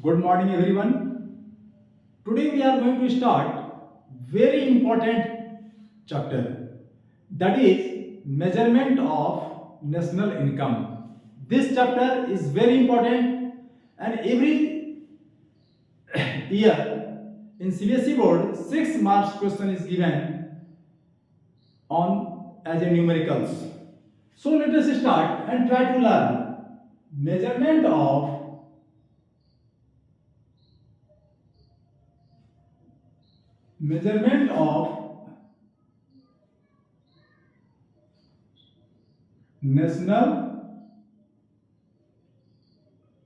Good morning everyone. Today we are going to start very important chapter, that is measurement of national income. This chapter is very important and every year in CBSE board 6 marks question is given on as a numericals. So let us start and try to learn measurement of measurement of national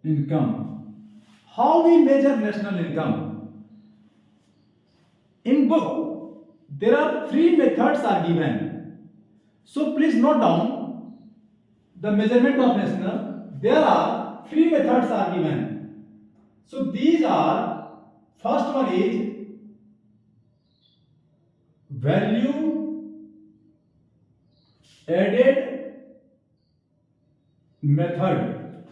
income. How we measure national income? In book, there are three methods are given. So please note down the measurement of national. There are three methods are given. So these are, first one is value added method.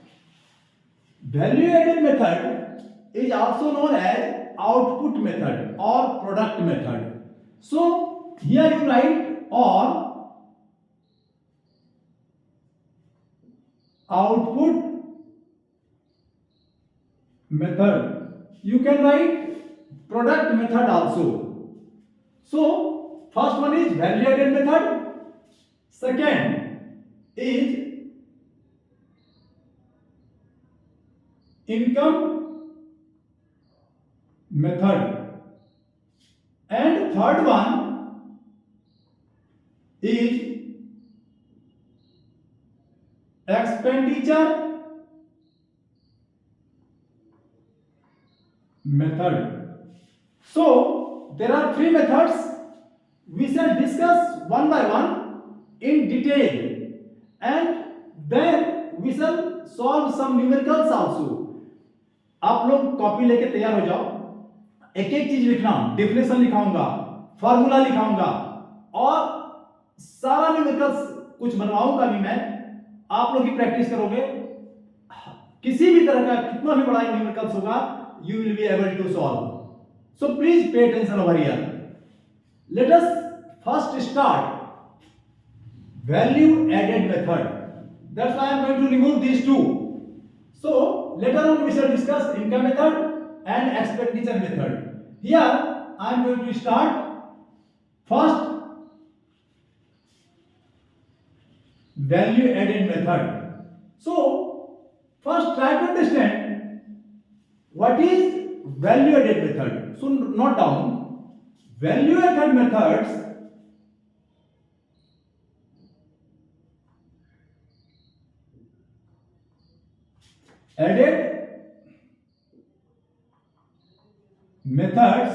Value added method is also known as output method or product method. So here you write or output method. You can write product method also. So first one is value added method. Second is income method, and third one is expenditure method. So there are three methods. We shall discuss one by one in detail, and then we shall solve some numericals also. आप लोग copy लेके तैयार हो जाओ, एक एक चीज लिखना, डेफिनेशन लिखाऊंगा, फॉर्मूला लिखाऊंगा और सारा न्यूमेरिकल्स कुछ बनवाऊंगा भी मैं, आप लोग ही प्रैक्टिस करोगे। किसी भी तरह का कितना भी बड़ा न्यूमेरिकल्स होगा, you will be able to solve. So please pay attention over here. Let us first start value added method. That's why I am going to remove these two. So later on we shall discuss income method and expenditure method. Here I am going to start first value added method. So first try to understand what is value added method. So note down value added methods added method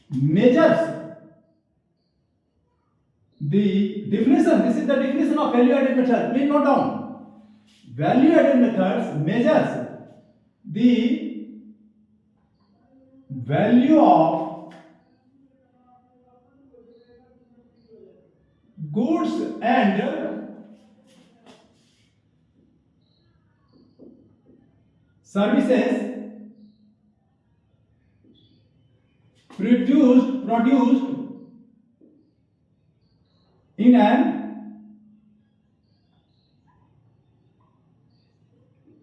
measures the definition. This is the definition of value added method. Please note down value added methods measures the value of goods and services produced in an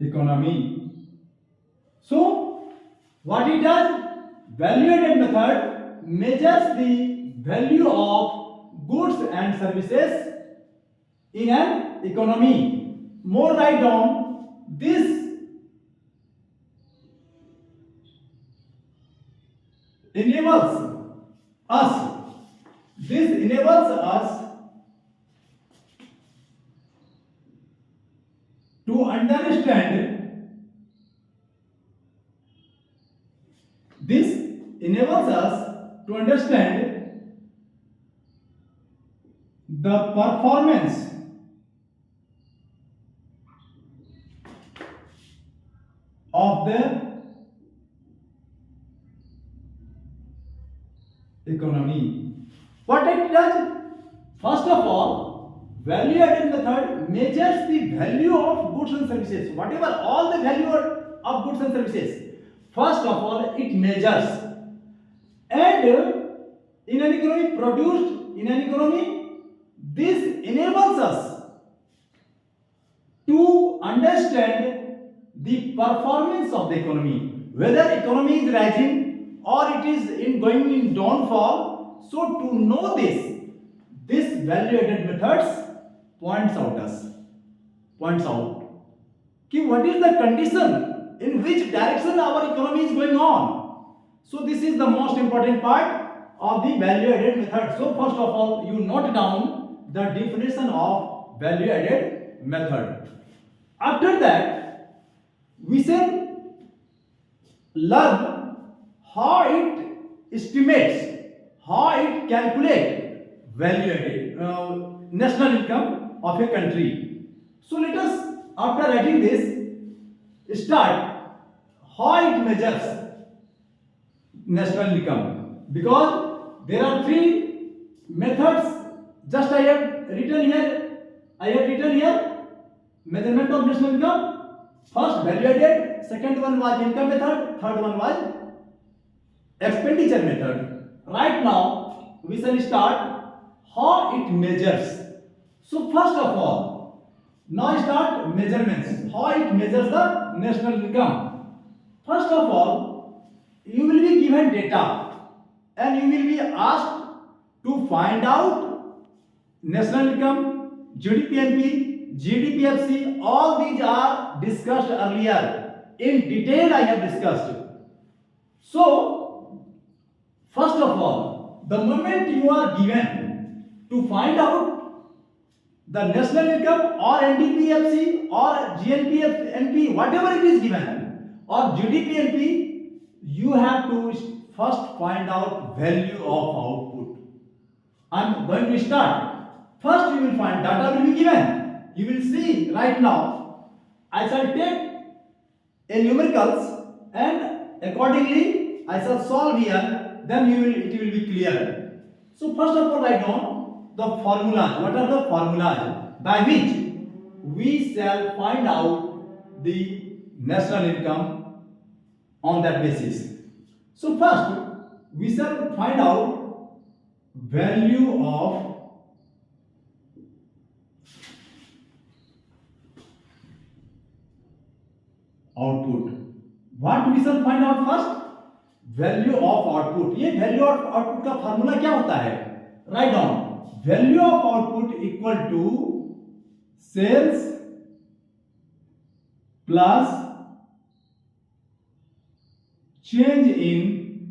economy. So what it does? Value added method measures the value of goods and services in an economy. More write down this enables us to understand the performance of the economy. What it does? First of all, value added method measures the value of goods and services, whatever all the value of goods and services. First of all, it measures, and in an economy produced in an economy, this enables us to understand the performance of the economy, whether economy is rising or it is going in downfall. So to know this value added methods points out कि what is the condition, in which direction our economy is going on. So this is the most important part of the value added method. So first of all, you note down the definition of value added method. After that, we shall learn how it estimates, how it calculates value added national income of a country. So let us, after writing this, start how it measures national income, because there are three methods. Just I have written here measurement of national income. First value added, second one was income method, third one was expenditure method. Right now we shall start how it measures. So first of all, now start measurements. How it measures the national income. First of all, you will be given data and you will be asked to find out national income, GDP-NP, GDP-FC. All these are discussed earlier. In detail I have discussed. So first of all, the moment you are given to find out the national income or NDP-FC or GNP-NP, whatever it is given, or GDP-NP, you have to first find out value of output. I am going to start. First you will find data will be given. You will see right now. I shall take a numericals and accordingly I shall solve here. Then it will be clear. So first of all, write down the formulas. What are the formulas by which we shall find out the national income on that basis? So first we shall find out value of output. What we shall find out first? Value of output. ये value of output का formula क्या होता है? Write down. Value of output equal to sales plus change in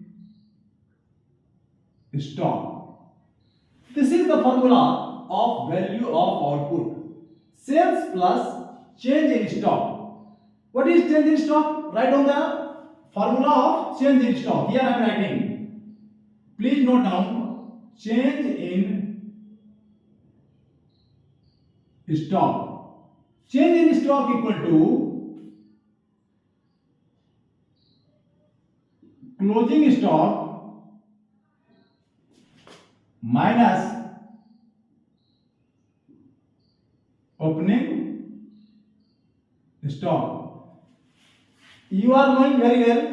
stock. This is the formula of value of output. Sales plus change in stock. What is change in stock? Write down the formula of change in stock. Here I am writing. Please note down change in stock. Change in stock equal to closing stock minus opening stock. You are knowing very well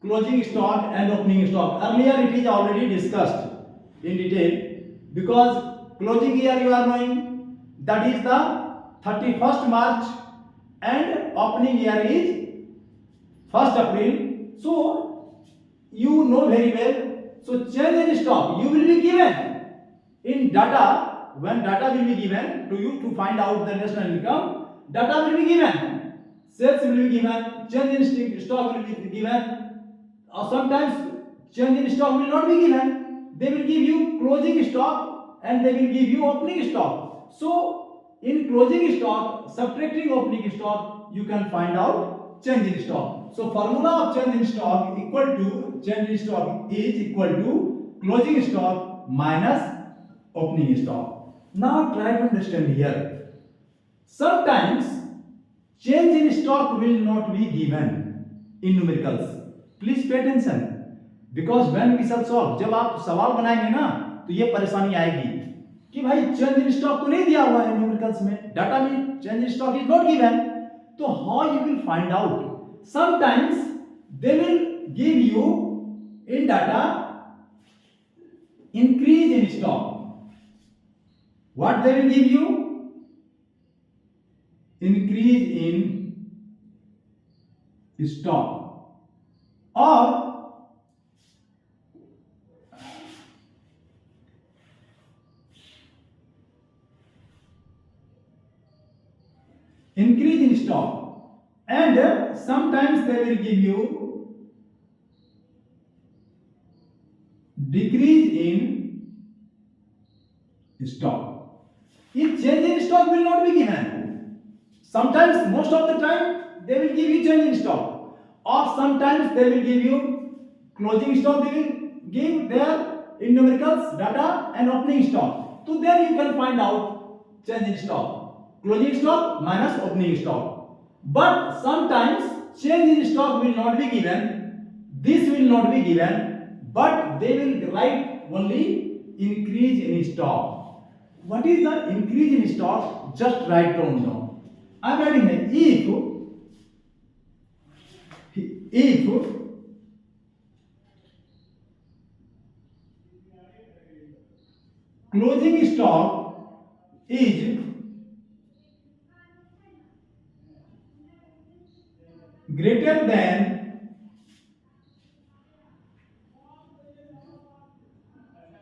closing stock and opening stock. Earlier it is already discussed in detail, because closing year you are knowing that is the 31st March and opening year is 1st April. So you know very well. So change in stock you will be given in data. When data will be given to you to find out the national income, data will be given, sales will be given, change in stock will be given. Or sometimes change in stock will not be given. They will give you closing stock and they will give you opening stock. So in closing stock, subtracting opening stock, you can find out change in stock. So formula of change in stock equal to change in stock is equal to closing stock minus opening stock. Now try to understand here. Sometimes change in stock will not be given in numericals. Please pay attention, because when we shall solve, जब आप सवाल बनाएंगे ना तो ये परेशानी आएगी. कि भाई चेंज इन स्टॉक तो नहीं दिया हुआ है न्यूमेरिकल्स में, डाटा में change in stock is not given, तो how you will find out? Sometimes they will give you in data increase in stock. What they will give you? Increase in stock or increase in stock, and sometimes they will give you decrease in stock. If change in stock will not be given, sometimes, most of the time they will give you change in stock, or sometimes they will give you closing stock, they will give their in numericals data and opening stock. So then you can find out change in stock, closing stock minus opening stock. But sometimes change in stock will not be given, this will not be given, but they will write only increase in stock. What is the increase in stock? Just write down now. I am writing here, if closing stock is greater than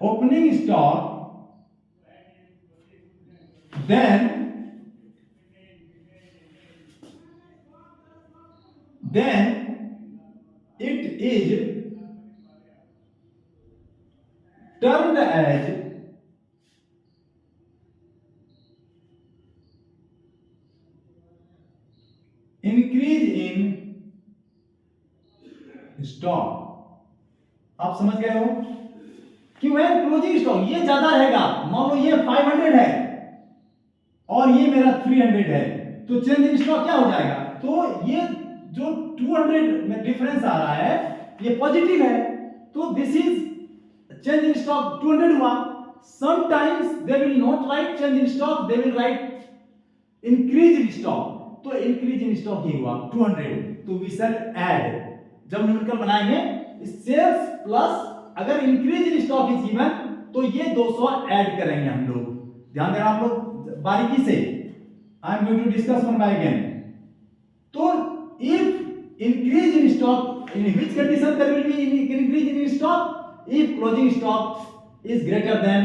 opening stock, then it is termed as increase in stock. आप समझ गए हो कि वह closing stock ये ज्यादा रहेगा, मान लो ये 500 है और ये मेरा 300 है, तो चेंज इन स्टॉक क्या हो जाएगा? तो ये जो 200 में डिफरेंस आ रहा है ये पॉजिटिव है, तो this is change in stock 200 हुआ. Sometimes they will not right change in stock, they will write increase in stock, तो इंक्रीज इन स्टॉक ही हुआ 200. तो वी शैल ऐड, जब न्यूमेरिकल बनाएंगे सेल्स प्लस अगर increase in stock is given तो ये 200 add करेंगे हम लोग. ध्यान देना आप लोग बारीकी से. I am going to discuss one by again. तो if increase in stock, in which condition there will be increase in stock? If closing stock is greater than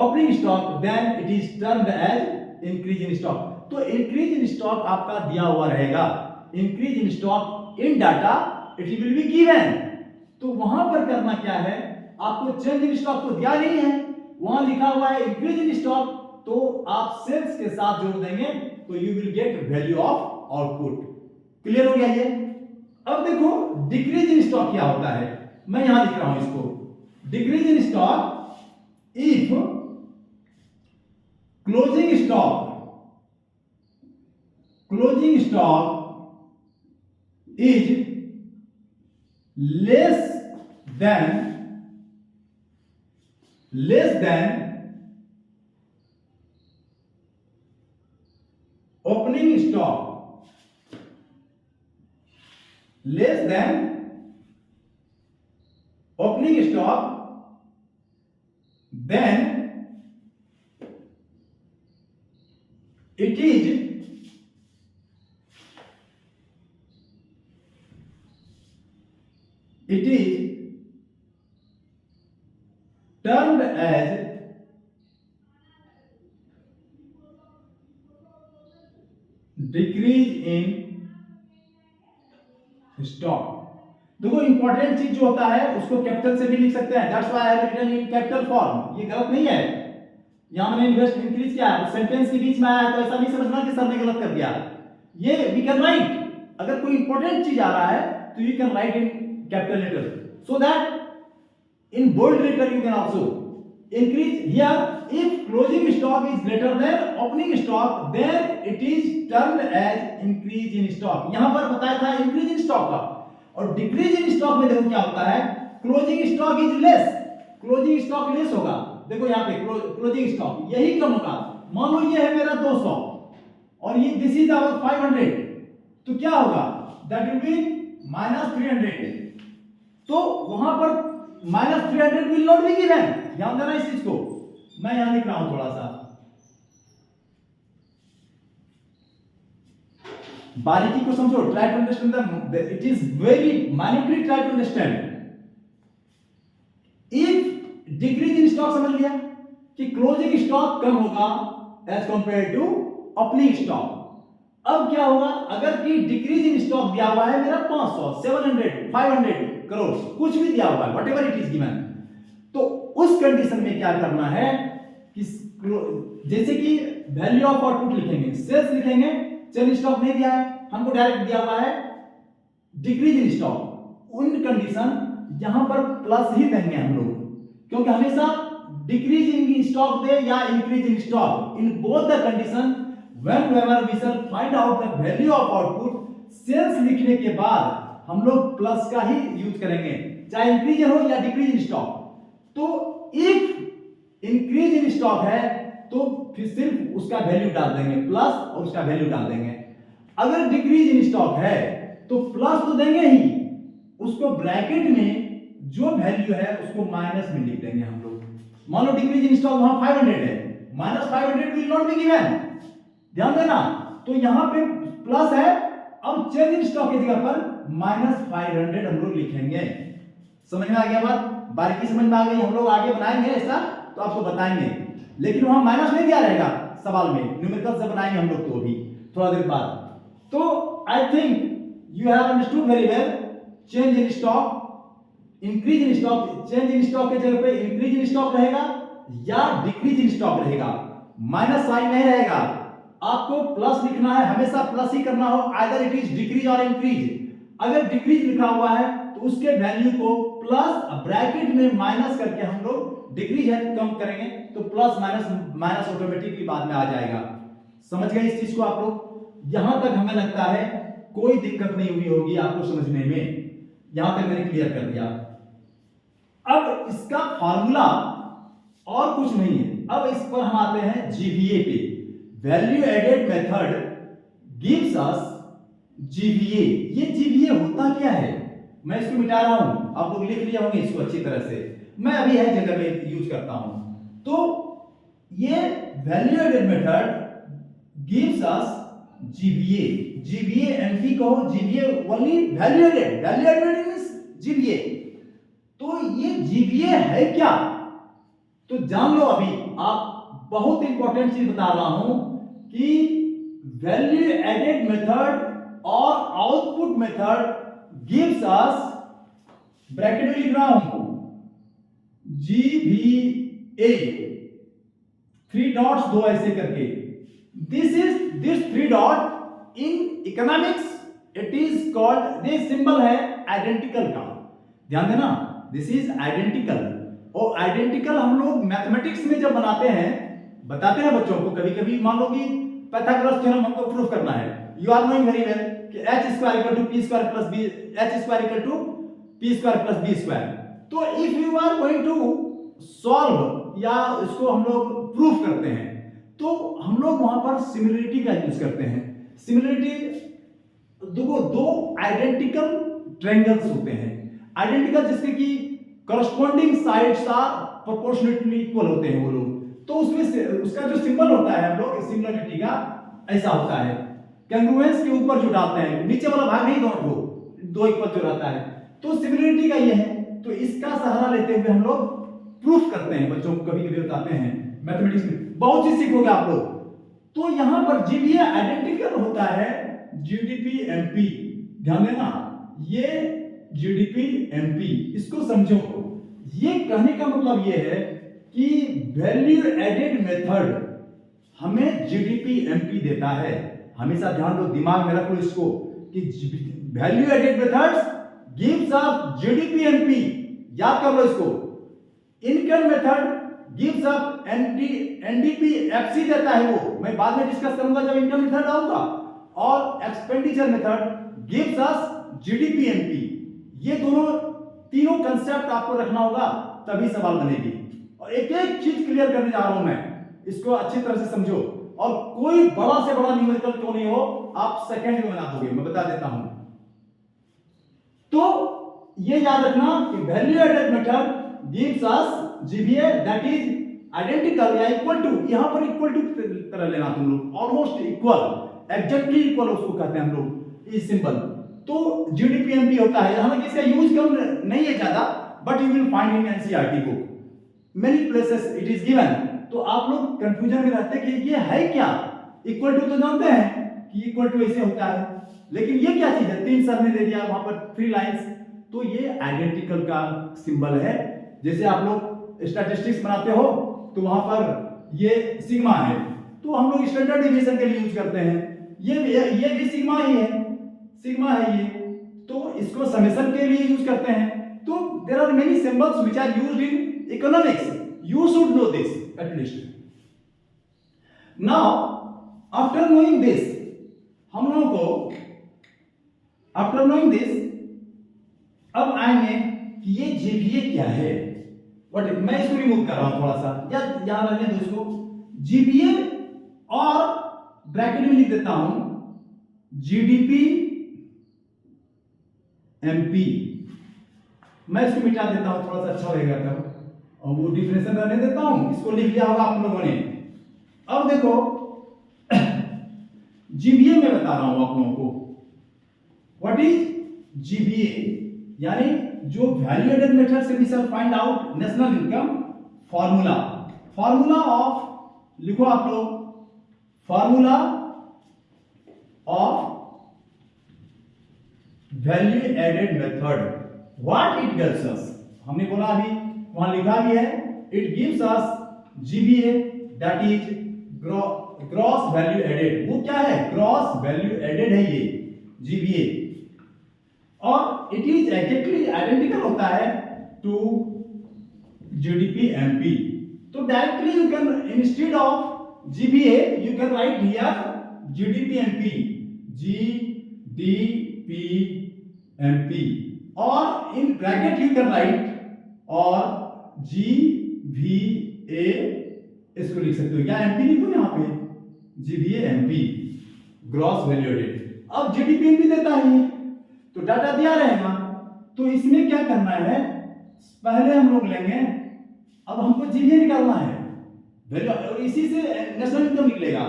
opening stock, then it is termed as increase in stock. तो increase in stock आपका दिया हुआ रहेगा, increase in stock in data it will be given. तो वहां पर करना क्या है, आपको चेंज इन स्टॉक तो दिया नहीं है, वहां लिखा हुआ है इंक्रीज इन स्टॉक, तो आप सेल्स के साथ जोड़ देंगे तो you will get value of output. Clear हो गया ये? अब देखो डिक्रीज इन स्टॉक क्या होता है, मैं यहां लिख रहा हूं इसको. Decrease in stock if closing stock is less than opening stock, less than opening stock, then it is termed as decrease in stock. देखो इंपॉर्टेंट चीज जो होता है उसको कैपिटल से भी लिख सकते हैं, that's why I have written in capital form. ये गलत नहीं है, यहां मैंने इन्वेस्ट इंक्रीज किया है, सेंटेंस के बीच में आया तो ऐसा नहीं समझना कि सर ने गलत कर दिया. ये वी कैन राइट, अगर कोई इंपॉर्टेंट चीज आ रहा है तो you can write in capital letter, so that in bold letter you can also increase. Here if closing stock is greater than opening stock, then it is termed as increase in stock. यहां पर बताया था increase in stock का, और decrease in stock में देखो क्या होता है, closing stock is less, closing stock less होगा देखो यहाँ पे क्लोजिंग स्टॉक यही कम होगा। मान लो ये है मेरा 200 और ये दिस इज आवर 500, तो क्या होगा, दैट विल बी -300। तो वहां पर -300 विल नॉट बी गिवन। ध्यान देना इस चीज को, मैं यहां लिख रहा हूं थोड़ा सा बारीकी को समझो, try to understand it is very minutely, try to understand. If decrease in stock समझ लिया कि क्लोजिंग स्टॉक कम होगा as compare to opening stock. अब क्या होगा, अगर कि डिक्रीज इन स्टॉक दिया हुआ है मेरा 500, 700, 500 करोड़, कुछ भी दिया हुआ है, what ever it is given, तो उस कंडीशन में क्या करना है कि जैसे कि वैल्यू ऑफ आउटपुट लिखेंगे, सेल्स लिखेंगे, चेंज स्टॉक नहीं दिया है हमको, डायरेक्ट दिया हुआ है डिक्रीज इन स्टॉक, उन कंडीशन यहां पर प्लस ही देंगे हम लोग, क्योंकि हमेशा डिक्रीज इन स्टॉक दे या increase in stock, in both the condition whenever we shall find out the value of output, sales लिखने के बाद हम लोग प्लस का ही यूज करेंगे, चाहे इंक्रीज हो या डिक्रीज इन स्टॉक। तो इफ इंक्रीज इन स्टॉक है तो फिर सिर्फ उसका वैल्यू डाल देंगे प्लस और उसका वैल्यू डाल देंगे। अगर डिक्रीज इन स्टॉक है तो प्लस तो देंगे ही, उसको ब्रैकेट में जो वैल्यू है उसको माइनस में लिख देंगे हम लोग। मान लो डिक्रीज इन स्टॉक वहां 500 है, -500 विल नॉट बी गिवन, ध्यान देना। तो यहां पे प्लस है, अब चेंज इन स्टॉक की जगह पर -500 हम लोग लिखेंगे। समझ में आ गया बात, बारीकी समझ में आ गई। हम लोग आगे बनाएंगे ऐसा तो आपको बताएंगे, लेकिन वहां माइनस नहीं दिया रहेगा सवाल में, न्यूमेरिकल से बनाएंगे हम लोग तो अभी थोड़ा देर बाद। तो I think you have understood very well. Change in stock, increase in stock, change in stock के जगह पे इंक्रीज इन स्टॉक रहेगा या डिक्रीज इन स्टॉक रहेगा, माइनस साइन नहीं रहेगा। आपको प्लस लिखना है, हमेशा प्लस ही करना हो, आइदर इट इज डिक्रीज और इंक्रीज। अगर डिक्रीज लिखा हुआ है तो उसके वैल्यू को प्लस ब्रैकेट में माइनस करके हम लोग डिक्रीज है तो कम करेंगे, तो प्लस माइनस माइनस ऑटोमेटिकली बाद में आ जाएगा। समझ गए इस चीज को आप लोग? यहां तक हमें लगता है कोई दिक्कत नहीं हुई होगी आपको समझने में, यहां तक मैंने क्लियर कर दिया। अब इसका फार्मूला और कुछ नहीं है, अब इस पर हम आते हैं जीवीए पे। Value added method gives us GVA. ये जीवीए होता क्या है, मैं इसको मिटा रहा हूं, आप लोग लिख लिए होंगे इसको अच्छी तरह से, मैं अभी है जगह में यूज करता हूं। तो ये value added method gives us GVA. GVA MP कहो, GVA only value added, value added means GVA. तो ये जीवीए है क्या, तो जान लो अभी। आप बहुत इंपॉर्टेंट चीज बता रहा हूं कि वैल्यू एडेड मेथड और आउटपुट मेथड गिव्स अस, ब्रैकेट में लिख रहा हूं, जीवीए, 3 डॉट्स दो ऐसे करके, this 3 dot in economics it is called, this symbol है आइडेंटिकल का, ध्यान देना, दिस इज आइडेंटिकल। और आइडेंटिकल हम लोग मैथमेटिक्स में जब बनाते हैं, बताते हैं बच्चों को, कभी कभी मान लो कि पाइथागोरस थ्योरम हमको प्रूफ करना है, you are knowing very well कि h² = p² + b, h² = p² + b²। तो if you are going to solve या इसको हम लोग प्रूफ करते हैं, तो हम लोग वहां पर सिमिलरिटी का यूज करते हैं। सिमिलरिटी, दो आइडेंटिकल ट्रायंगल्स होते हैं, आइडेंटिकल जिसके कि corresponding sides are proportionally equal होते हैं वो लोग, तो उसमें से उसका जो सिंबल होता है हम लोग सिमिलरिटी का ऐसा होता है, कंग्रुएंस के ऊपर जो डालते हैं, नीचे वाला भाग नहीं, दो इक्वल जो रहता है, तो सिमिलरिटी का ये है। तो इसका सहारा लेते हुए हम लोग प्रूफ करते हैं, बच्चों को कभी कभी बताते हैं मैथमेटिक्स में, बहुत चीज सीखोगे आप लोग। तो यहां पर जीवीए आइडेंटिकल होता है जीडीपी एमपी, ध्यान देना, ये जीडीपी एमपी, इसको समझो। ये कहने का मतलब ये है कि वैल्यू एडेड मेथड हमें जीडीपी एमपी देता है। हमेशा ध्यान दो, दिमाग में रख लो इसको कि value added methods gives us GDP MP, याद कर लो इसको। Income method gives us NDP FC देता है, वो मैं बाद में डिस्कस करूंगा जब इनकम मेथड आऊंगा। और expenditure method gives us GDP MP. ये दोनों तीनों कंसेप्ट आपको रखना होगा, तभी सवाल बनेगी। और एक एक चीज क्लियर करने जा रहा हूं मैं, इसको अच्छी तरह से समझो। और कोई बड़ा से बड़ा न्यूमेरिकल क्यों नहीं हो, आप सेकंड में बना दोगे, मैं बता देता हूं। तो ये याद रखना कि value added method gives us GVA that is identical या इक्वल टू, यहां पर इक्वल टू तरह लेना तुम लोग, ऑलमोस्ट इक्वल, एग्जैक्टली इक्वल उसको कहते हैं हम लोग, इस सिंबल। तो जीडीपीएमपी होता है, हालांकि इसका यूज कम नहीं है ज्यादा, but you will find in NCERT book many places it is given. तो आप लोग कंफ्यूजन में रहते हैं कि ये है क्या, इक्वल टू तो जानते हैं कि इक्वल टू ऐसे होता है, लेकिन ये क्या चीज है, 3 सर ने दे दिया वहां पर 3 लाइंस, तो ये आइडेंटिकल का सिंबल है। जैसे आप लोग स्टैटिस्टिक्स बनाते हो तो वहां पर ये सिग्मा है, तो हम लोग स्टैंडर्ड डिवीजन के लिए यूज करते हैं, ये भी सिग्मा ही है, सिग्मा है ये, तो इसको समेशन के लिए यूज करते हैं। तो there are many symbols which are used in economics, you should know this at least. Now after knowing this, हम लोगों को आफ्टर नोइंग दिस अब आएंगे कि ये जीवीए क्या है। बट मैं इसको रिमूव कर रहा हूं थोड़ा सा, या यहां रहने दो इसको, जीवीए और ब्रैकेट में लिख देता हूं जीडीपी एमपी, मैं इसको मिटा देता हूं, थोड़ा सा अच्छा रहेगा तब, और वो डिफिनेशन रहने देता हूं, इसको लिख लिया होगा आप लोगों ने। अब देखो जीबीए में बता रहा हूं आप लोगों को, व्हाट इज जीबीए, यानी जो वैल्यू एडेड मेथड से we shall find out national income formula, formula of, लिखो आप लोग, formula of value added method, what it gives us, हमने बोला अभी, वहां लिखा भी है, it gives us GVA that is gross value added, वो क्या है, ग्रॉस वैल्यू एडेड है ये जीबीए, और इट इज एग्जैक्टली आइडेंटिकल होता है टू जीडीपी एमपी। तो directly you can, instead of GVA you can write here GDP MP, GDP MP, और in bracket you can write or GVA, इसको लिख सकते हो, या एमपी लिखो यहां पे, GVA MP, gross value added. अब जीडीपी एमपी देता है तो डाटा दिया रहेगा, तो इसमें क्या करना है, पहले हम लोग लेंगे, अब हमको जीवीए निकालना है, वैल्यू, और इसी से नेशनल इनकम निकलेगा,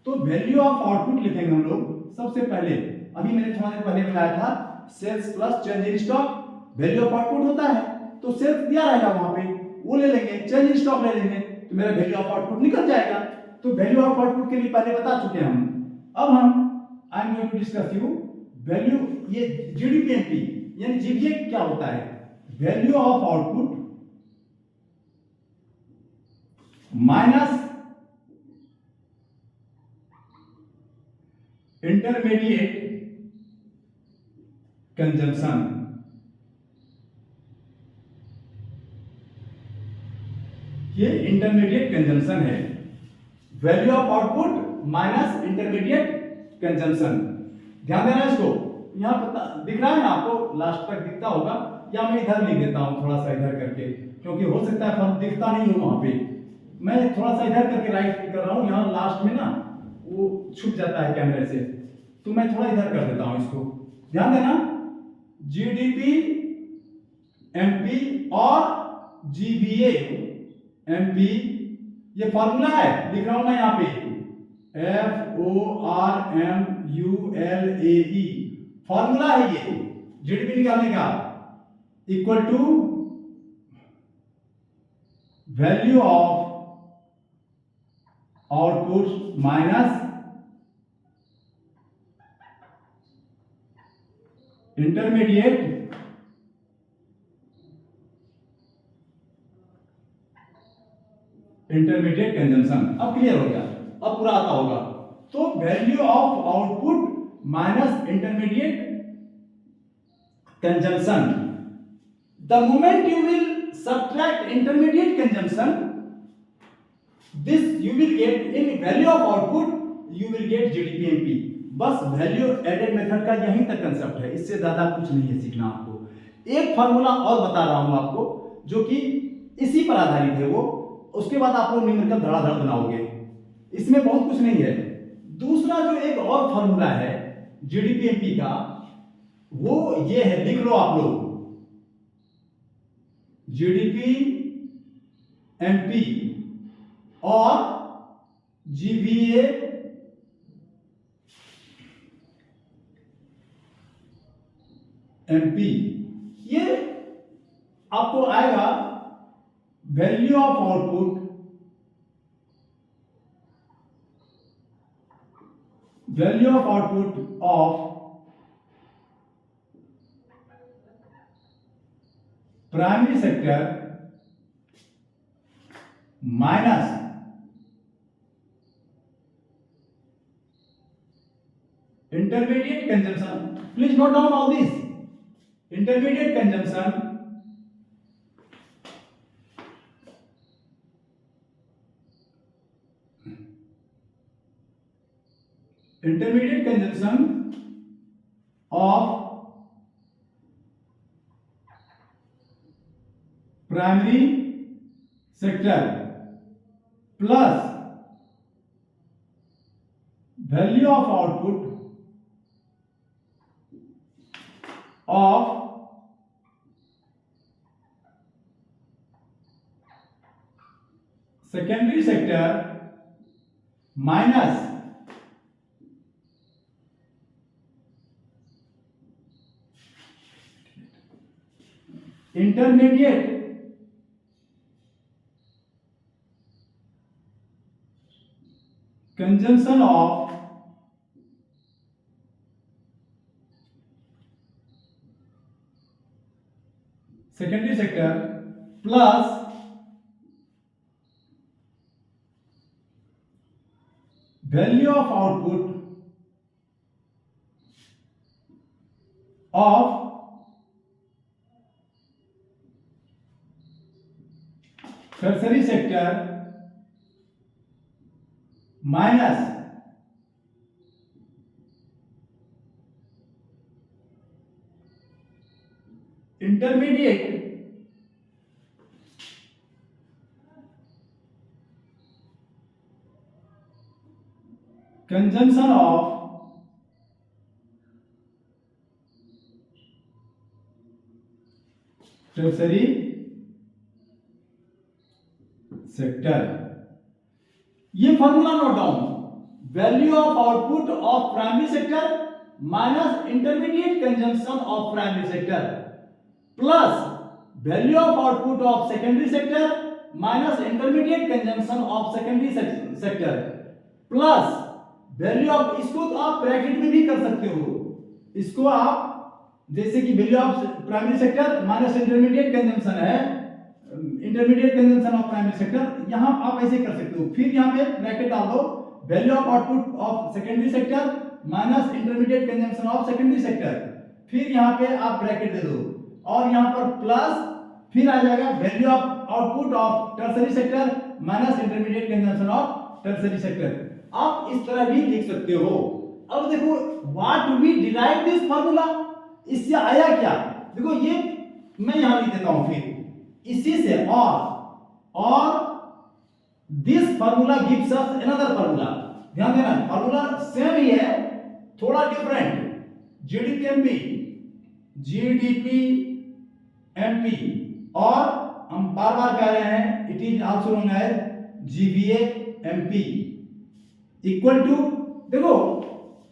तो वैल्यू ऑफ आउटपुट लिखेंगे हम लोग सबसे पहले। अभी मैंने थोड़ा देर पहले बताया था, sales plus change in stock value of output होता है, तो सेल्स दिया रहेगा वहां पे, वो ले लेंगे, चेंज इन स्टॉक ले लेंगे, तो मेरा वैल्यू ऑफ आउटपुट निकल जाएगा। तो वैल्यू ऑफ आउटपुट के लिए पहले बता चुके हैं हम। अब हम I am going to discuss you value, ये जीडीपी एमपी यानी जीवीए क्या होता है, value of output minus intermediate consumption, ये इंटरमीडिएट कंजम्पशन है, value of output minus intermediate consumption. ध्यान देना इसको, यहां पता दिख रहा है ना आपको, लास्ट तक दिखता होगा, या मैं इधर लिख देता हूं थोड़ा सा इधर करके, क्योंकि हो सकता है फर्क दिखता नहीं हो वहां पे, मैं थोड़ा सा इधर करके राइट कर रहा हूं, यहां लास्ट में ना वो छुप जाता है कैमरे से, तो मैं थोड़ा इधर कर देता हूं इसको, ध्यान देना, जीडीपी एमपी और जीवीए एमपी, ये फार्मूला है, लिख रहा हूं मैं यहां पे, FORMULAE, फार्मूला है ये जीडीपी निकालने का, equal to value of output minus intermediate consumption. अब क्लियर हो गया, अब पूरा आता होगा, तो value of output minus intermediate consumption, the moment you will subtract intermediate consumption, this you will get in value of output, you will get GDP-MP। बस value added method का यहीं तक कंसेप्ट है, इससे ज्यादा कुछ नहीं है सीखना आपको। एक फार्मूला और बता रहा हूं आपको, जो कि इसी पर आधारित है वो। उसके बाद आप लोग न्यूमेरिकल धड़ाधड़ बनाओगे, इसमें बहुत कुछ नहीं है। दूसरा जो एक और फॉर्मूला है जीडीपी एमपी का, वो ये है, लिख लो आप लोग, जीडीपी एमपी और जीवीए एमपी, ये आपको आएगा value of output, value of output of primary sector minus intermediate consumption. Please note down all this. Intermediate consumption of primary sector plus value of output of secondary sector minus intermediate consumption of secondary sector plus value of output of tertiary sector minus intermediate consumption of tertiary sector। ये formula note down, value of output of primary sector minus intermediate consumption of primary sector plus value of output of secondary sector minus intermediate consumption of secondary sector plus value of, इसको तो आप bracket में भी कर सकते हो, इसको आप जैसे कि value of primary sector minus intermediate consumption है, intermediate consumption of primary sector, यहां आप ऐसे कर सकते हो। फिर यहां पे ब्रैकेट डाल दो, value of output of secondary sector minus intermediate consumption of secondary sector, फिर यहां पे आप ब्रैकेट दे दो और यहां पर प्लस, फिर आ जाएगा value of output of tertiary sector minus intermediate consumption of tertiary sector. आप इस तरह भी लिख सकते हो। अब देखो what we derive this formula, इससे आया क्या, देखो ये मैं यहां लिख देता हूं, फिर इसी से और this formula gives us another formula. ध्यान देना फार्मूला सेम ही है, थोड़ा different, GDP MP, GDP MP, और हम बार बार कह रहे हैं it is also known as GVA MP equal to, देखो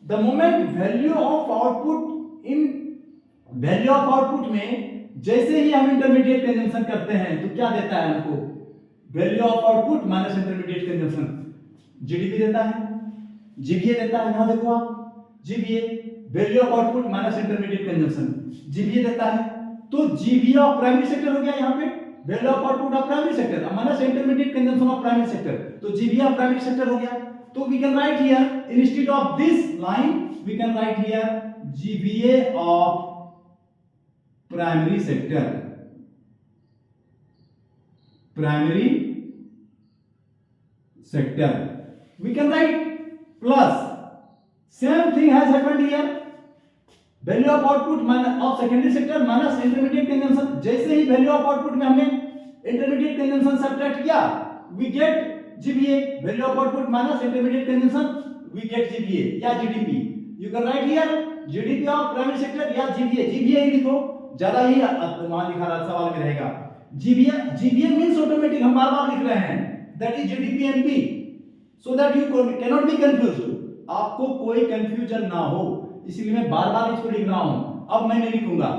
the moment value of output, इन वैल्यू ऑफ आउटपुट में जैसे ही हम इंटरमीडिएट कंजम्पशन करते हैं तो क्या देता है हमको, value of output minus intermediate consumption, GDP देता है, जीवीए देता है, यहां देखो आप GVA, value of output minus intermediate consumption, GVA देता है, तो जीवीए ऑफ प्राइमरी सेक्टर हो गया, यहां पे value of output of primary sector minus intermediate consumption of primary sector, तो जीवीए ऑफ प्राइमरी सेक्टर हो गया। तो we can write here instead of this line we can write here GVA of primary sector, primary sector we can write plus same thing has happened here, value of output of secondary sector minus intermediate consumption, जैसे ही value of output में हमने intermediate consumption subtract किया, we get GVA, value of output minus intermediate consumption, we get GVA या GDP. You can write here GDP of primary sector या GVA, GVA ही लिखो, ज्यादा ही वहां लिखा रहा सवाल में रहेगा। जीबीए, जीबीए मींस ऑटोमेटिक, हम बार-बार लिख रहे हैं, that is GDP NP, so that you can not be confused, आपको कोई कंफ्यूजन ना हो, इसलिए मैं बार-बार इसको लिख रहा हूं। अब मैं नहीं लिखूंगा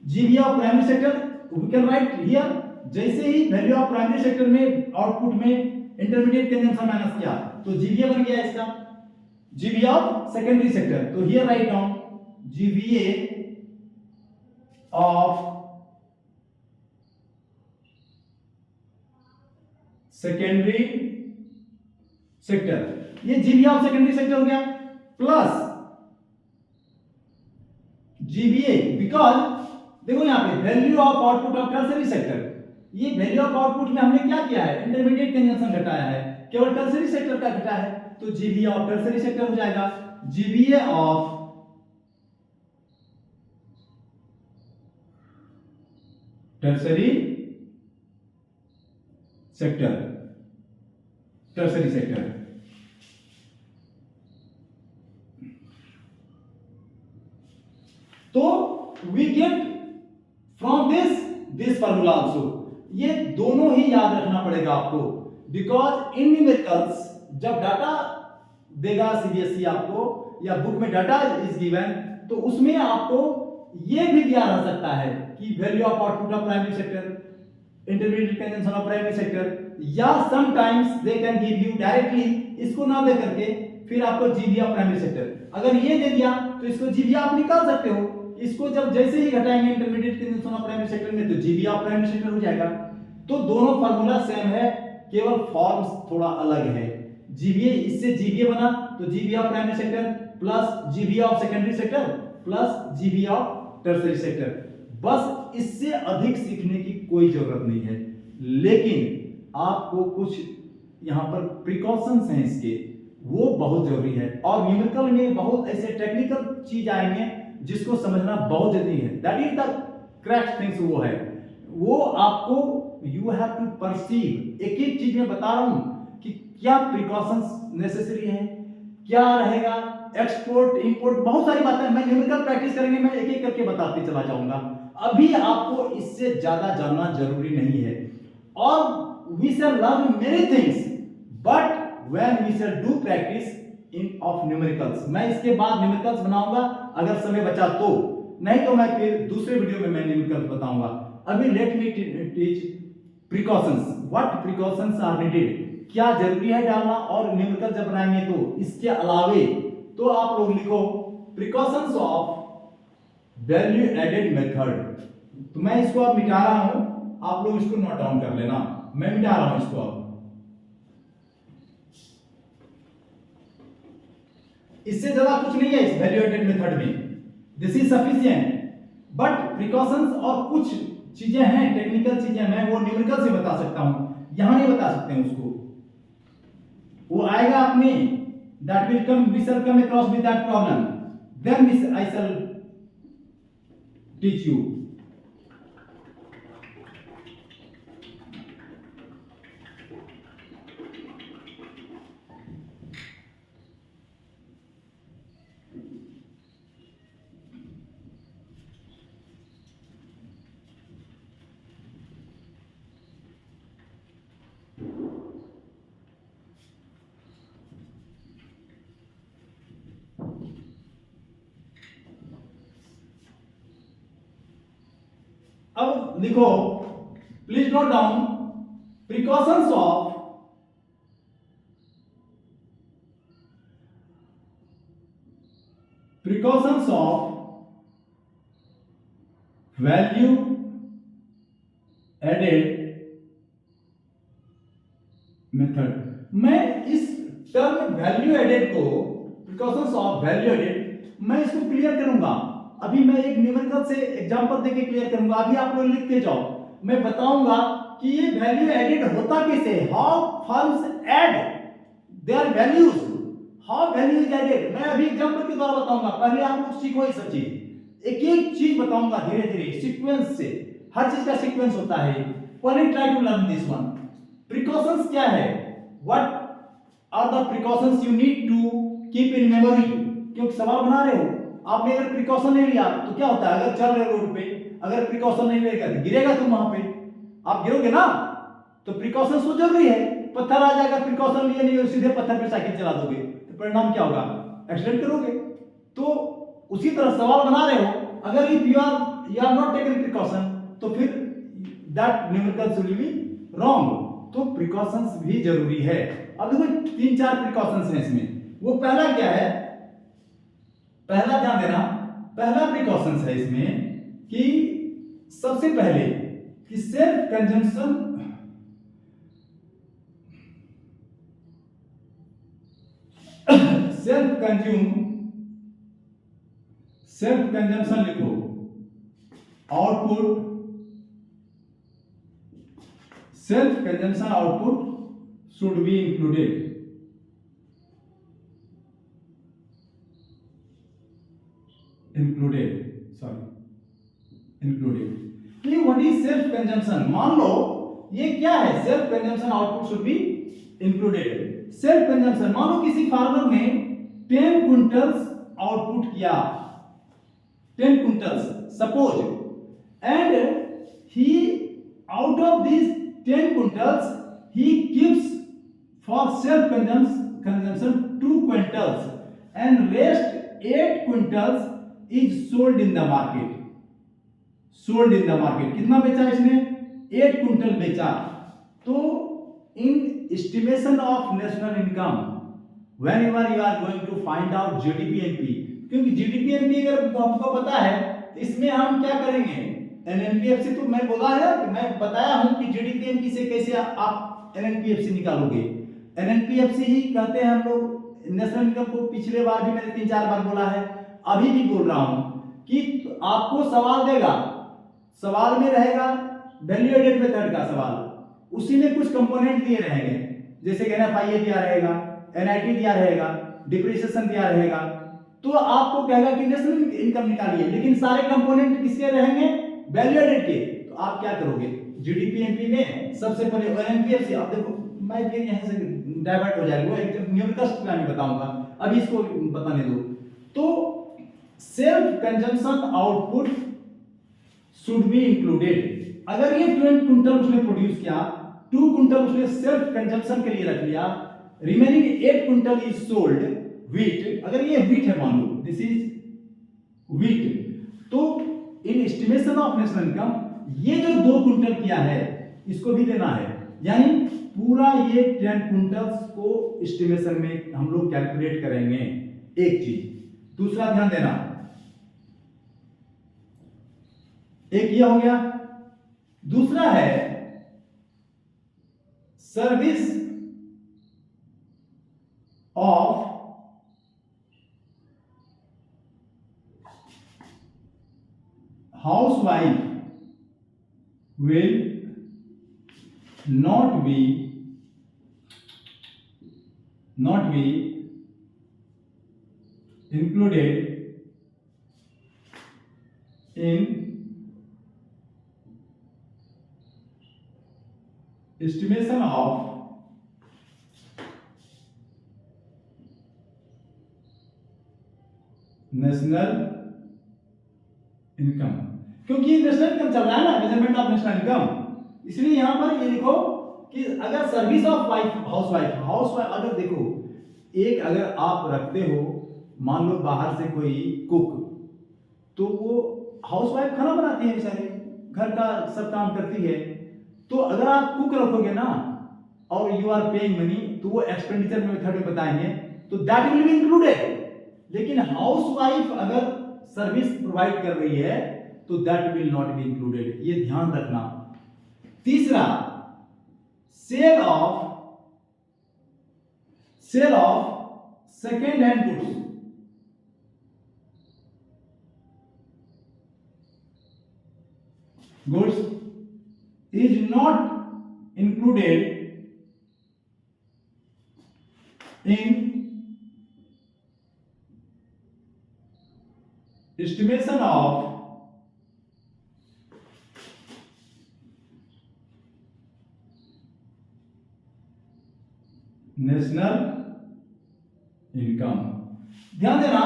GVA of primary sector, we can write here, जैसे ही वैल्यू ऑफ प्राइमरी सेक्टर में आउटपुट में इंटरमीडिएट कंजम्पशन माइनस किया तो जीबीए बन गया इसका, जीबीए ऑफ सेकेंडरी सेक्टर, तो here write down GVA of secondary sector, ये जीबीए ऑफ सेकेंडरी सेक्टर हो गया, प्लस जीबीए, बिकॉज देखो यहां पे value of output of tertiary sector, ये वैल्यू ऑफ आउटपुट में हमने क्या किया है, इंटरमीडिएट कंजम्पशन घटाया है, केवल टर्सरी सेक्टर का घटा है, तो जीबीए ऑफ टर्सरी सेक्टर हो जाएगा, GVA of tertiary sector, tertiary sector, तो we get from this formula also, ये दोनों ही याद रखना पड़ेगा आपको, बिकॉज इन न्यूमेरिकल्स जब डाटा देगा सीबीएसई आपको या बुक में डाटा इज गिवन, तो उसमें आपको ये भी दिया रह सकता है कि value of output of primary sector, intermediate consumption of primary sector, या sometimes they can give you directly, इसको ना दे करके फिर आपको जीबीए ऑफ प्राइमरी सेक्टर, अगर ये दे दिया तो इसको जीबीए आप निकाल सकते हो, इसको जब जैसे ही घटाएंगे intermediate consumption of primary sector में तो जीबीए ऑफ प्राइमरी सेक्टर हो जाएगा, तो दोनों फार्मूला सेम है, केवल फॉर्म्स थोड़ा अलग है, जीबीए इससे जीबीए बना तो GBA of primary sector plus GBA of secondary sector plus GBA of tertiary sector, बस इससे अधिक सीखने की कोई जरूरत नहीं है, लेकिन आपको कुछ यहां पर प्रिकॉशंस हैं इसके, वो बहुत जरूरी है, और न्यूमेरिकल में बहुत ऐसे टेक्निकल चीज आएंगे जिसको समझना बहुत जरूरी है, that is the correct things, वो है वो आपको यू हैव टू परसीव, एक एक चीज में बता रहा हूं कि क्या प्रिकॉशंस नेसेसरी है, क्या रहेगा, एक्सपोर्ट इंपोर्ट, बहुत सारी बातें मैं न्यूमेरिकल प्रैक्टिस करेंगे, मैं एक एक करके बताते चला जाऊंगा, अभी आपको इससे ज्यादा जानना जरूरी नहीं है, और we shall learn many things but when we shall do practice in of numericals, मैं इसके बाद न्यूमेरिकल्स बनाऊंगा अगर समय बचा तो, नहीं तो मैं फिर दूसरे वीडियो में मैं न्यूमेरिकल्स बताऊंगा, अभी let me teach precautions, what precautions are needed, क्या जरूरी है डालना, और न्यूमेरिकल जब बनाएंगे तो इसके अलावे तो आप लोग लिखो precautions of value added method, तो मैं इसको अब मिटा रहा हूं, आप लोग इसको नोट डाउन कर लेना, मैं मिटा रहा हूं इसको अब, इससे ज्यादा कुछ नहीं है इस वैल्यू एडेड मेथड में, this is sufficient, but precautions और कुछ चीजें हैं, टेक्निकल चीजें, मैं वो न्यूमेरिकल से बता सकता हूं, यहां नहीं बता सकते हैं उसको, वो आएगा अपने, that will come, we shall come across with that problem, then I shall teach you. अब लिखो, please note down precautions of value added method, मैं इस टर्म वैल्यू एडेड को, प्रिकॉशंस ऑफ वैल्यू एडेड, मैं इसको क्लियर करूंगा, अभी मैं एक न्यूमेरिकल से एग्जांपल देके क्लियर करूंगा, अभी आप लोग लिखते जाओ, मैं बताऊंगा कि ये वैल्यू एडेड होता कैसे, how firms add their values, how value is added, मैं अभी एग्जांपल के द्वारा बताऊंगा, पहले आप लोग सीखो ये सब चीज, एक एक चीज बताऊंगा धीरे धीरे सीक्वेंस से, हर चीज का सीक्वेंस होता है, Only try to learn this one. Precautions क्या है? What are the precautions you need to keep in memory? क्योंकि सवाल बना रहे हो, आपने अगर प्रिकॉशन नहीं लिया तो क्या होता है, अगर चल रहे रोड पे अगर प्रिकॉशन नहीं लेगा तो गिरेगा तुम वहां पे, आप गिरोगे ना, तो प्रिकॉशन तो जरूरी है। पत्थर आ जाएगा, प्रिकॉशन लिए नहीं और सीधे पत्थर पे साइकिल चला दोगे तो परिणाम क्या होगा, एक्सीडेंट करोगे। तो उसी तरह सवाल बना रहे हो, अगर if you are not taken precaution तो फिर that numericals will be wrong. तो प्रिकॉशंस भी जरूरी है। अब देखो 3-4 प्रिकॉशंस हैं इसमें। वो पहला क्या है, पहला ध्यान देना, पहला प्रिकॉशंस है इसमें कि सबसे पहले कि सेल्फ कंजम्पशन, सेल्फ कंजम्पशन लिखो, output, self consumption output should be included, ये व्हाट इज सेल्फ कंजम्पशन। मान लो ये क्या है, self consumption output should be included. Self consumption, मान लो किसी फार्मर ने 10 क्विंटल्स आउटपुट किया, 10 quintals suppose, and he out of these 10 quintals he keeps for self consumption 2 quintals and rest 8 quintals is sold in the market, sold in the market। कितना बेचा इसने, 8 quintal बेचा। तो इन estimation of national income whenever you are going to find out GDP NP, क्योंकि GDP NP अगर आपको पता है तो इसमें हम क्या करेंगे, एनएनपीएफ तो मैं बोला है कि मैं बताया हूं कि जीडीपी एनपी से कैसे आप एनएनपीएफ निकालोगे। एनएनपीएफ ही कहते हैं हम लोग नेशनल इनकम को। पिछले बार भी मैंने 3-4 बार बोला है, अभी भी बोल रहा हूं कि आपको सवाल देगा, सवाल में रहेगा वैल्यू एडेड मेथड का सवाल, उसी में कुछ कंपोनेंट दिए रहेंगे, जैसे कि एनएफआईए दिया रहेगा, एनआईटी दिया रहेगा, डिप्रिसिएशन दिया रहेगा। तो आपको कहेगा कि नेशनल इनकम निकालिए, लेकिन सारे कंपोनेंट किसके रहेंगे, वैल्यू एडेड के। तो आप क्या करोगे, जीडीपी एनपी में सबसे पहले एनपीएफ से, अब देखो मैं फिर यहां से डाइवर्ट हो जाएगा, वो एक न्यूमेरिकल्स प्लान में बताऊंगा, अभी इसको बताने दो। तो self consumption output should be included. अगर ये 20 क्विंटल उसने प्रोड्यूस किया, 2 क्विंटल उसने सेल्फ कंजम्पशन के लिए रख लिया, remaining 8 quintal is sold wheat. अगर ये व्हीट है, मान लो दिस इज व्हीट, तो इन एस्टिमेशन ऑफ नेशनल इनकम ये जो 2 क्विंटल किया है इसको भी लेना है, यानी पूरा ये 10 क्विंटल्स को एस्टिमेशन में हम लोग कैलकुलेट करेंगे। एक चीज, दूसरा ध्यान देना, एक ये हो गया, दूसरा है service of housewife will not be included in estimation of national income. क्योंकि नेशनल इनकम चल रहा है ना, मेजरमेंट ऑफ नेशनल इनकम, इसलिए यहां पर ये लिखो कि अगर सर्विस ऑफ हाउसवाइफ अगर देखो, एक अगर आप रखते हो, मान लो बाहर से कोई कुक, तो वो हाउसवाइफ खाना बनाती है, बेचारी घर का सब काम करती है, तो अगर आप कुक रखोगे ना और यू आर पेइंग मनी, तो वो एक्सपेंडिचर मेथड में बताएंगे, तो दैट विल बी इंक्लूडेड। लेकिन हाउसवाइफ अगर सर्विस प्रोवाइड कर रही है तो that will not be included, ये ध्यान रखना। तीसरा, sale of second hand goods is not included in estimation of national income. ध्यान देना,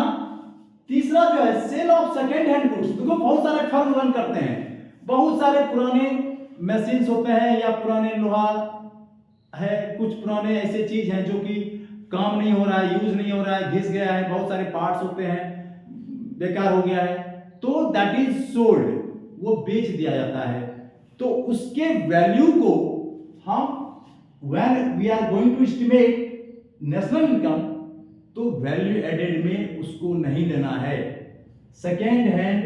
तीसरा जो है sale of second hand goods. देखो बहुत सारे फर्म रन करते हैं, बहुत सारे पुराने मशीन्स होते हैं या पुराने लोहा है, कुछ पुराने ऐसे चीज हैं जो कि काम नहीं हो रहा है, यूज नहीं हो रहा है, घिस गया है, बहुत सारे पार्ट्स होते हैं, बेकार हो गया है, तो दैट इज सोल्ड, वो बेच दिया जाता है। तो उसके वैल्यू को हम when we are going to estimate national income, तो वैल्यू एडेड में उसको नहीं लेना है। Second hand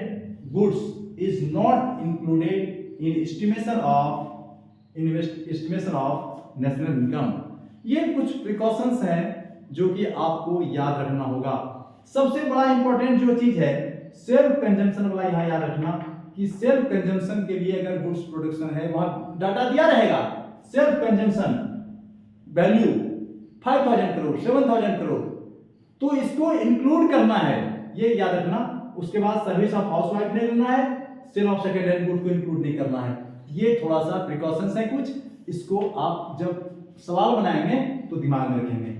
goods is not included in estimation of national income. ये कुछ प्रिकॉशंस हैं जो कि आपको याद रखना होगा। सबसे बड़ा इंपॉर्टेंट जो चीज है सेल्फ कंजम्पशन वाला, यहां याद रखना कि सेल्फ कंजम्पशन के लिए अगर गुड्स प्रोडक्शन है वहां डाटा दिया रहेगा, self consumption value 5000 crore 7000 crore, तो इसको इंक्लूड करना है, ये याद रखना। उसके बाद सर्विस ऑफ हाउसवाइफ नहीं लेना है, sale of second hand good को इंक्लूड नहीं करना है। ये थोड़ा सा प्रिकॉशंस है कुछ, इसको आप जब सवाल बनाएंगे तो दिमाग में रखेंगे।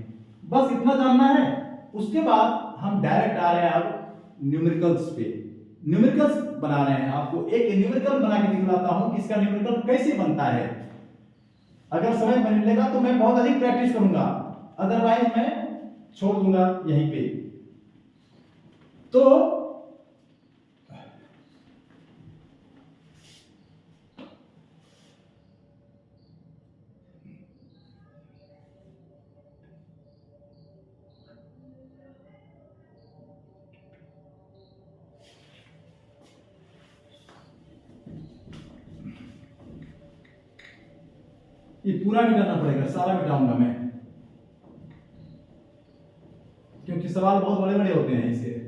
बस इतना जानना है। उसके बाद हम डायरेक्ट आ रहे हैं अब न्यूमेरिकल्स पे। न्यूमेरिकल्स बना रहे हैं, आपको एक न्यूमेरिकल बना के दिखलाता हूं कि इसका न्यूमेरिकल कैसे बनता है। अगर समय मिलेगा तो मैं बहुत अधिक प्रैक्टिस करूंगा, अदरवाइज मैं छोड़ दूंगा यहीं पे। तो ये पूरा मिटाना पड़ेगा, सारा मिटाऊंगा मैं, क्योंकि सवाल बहुत बड़े बड़े होते हैं इसे।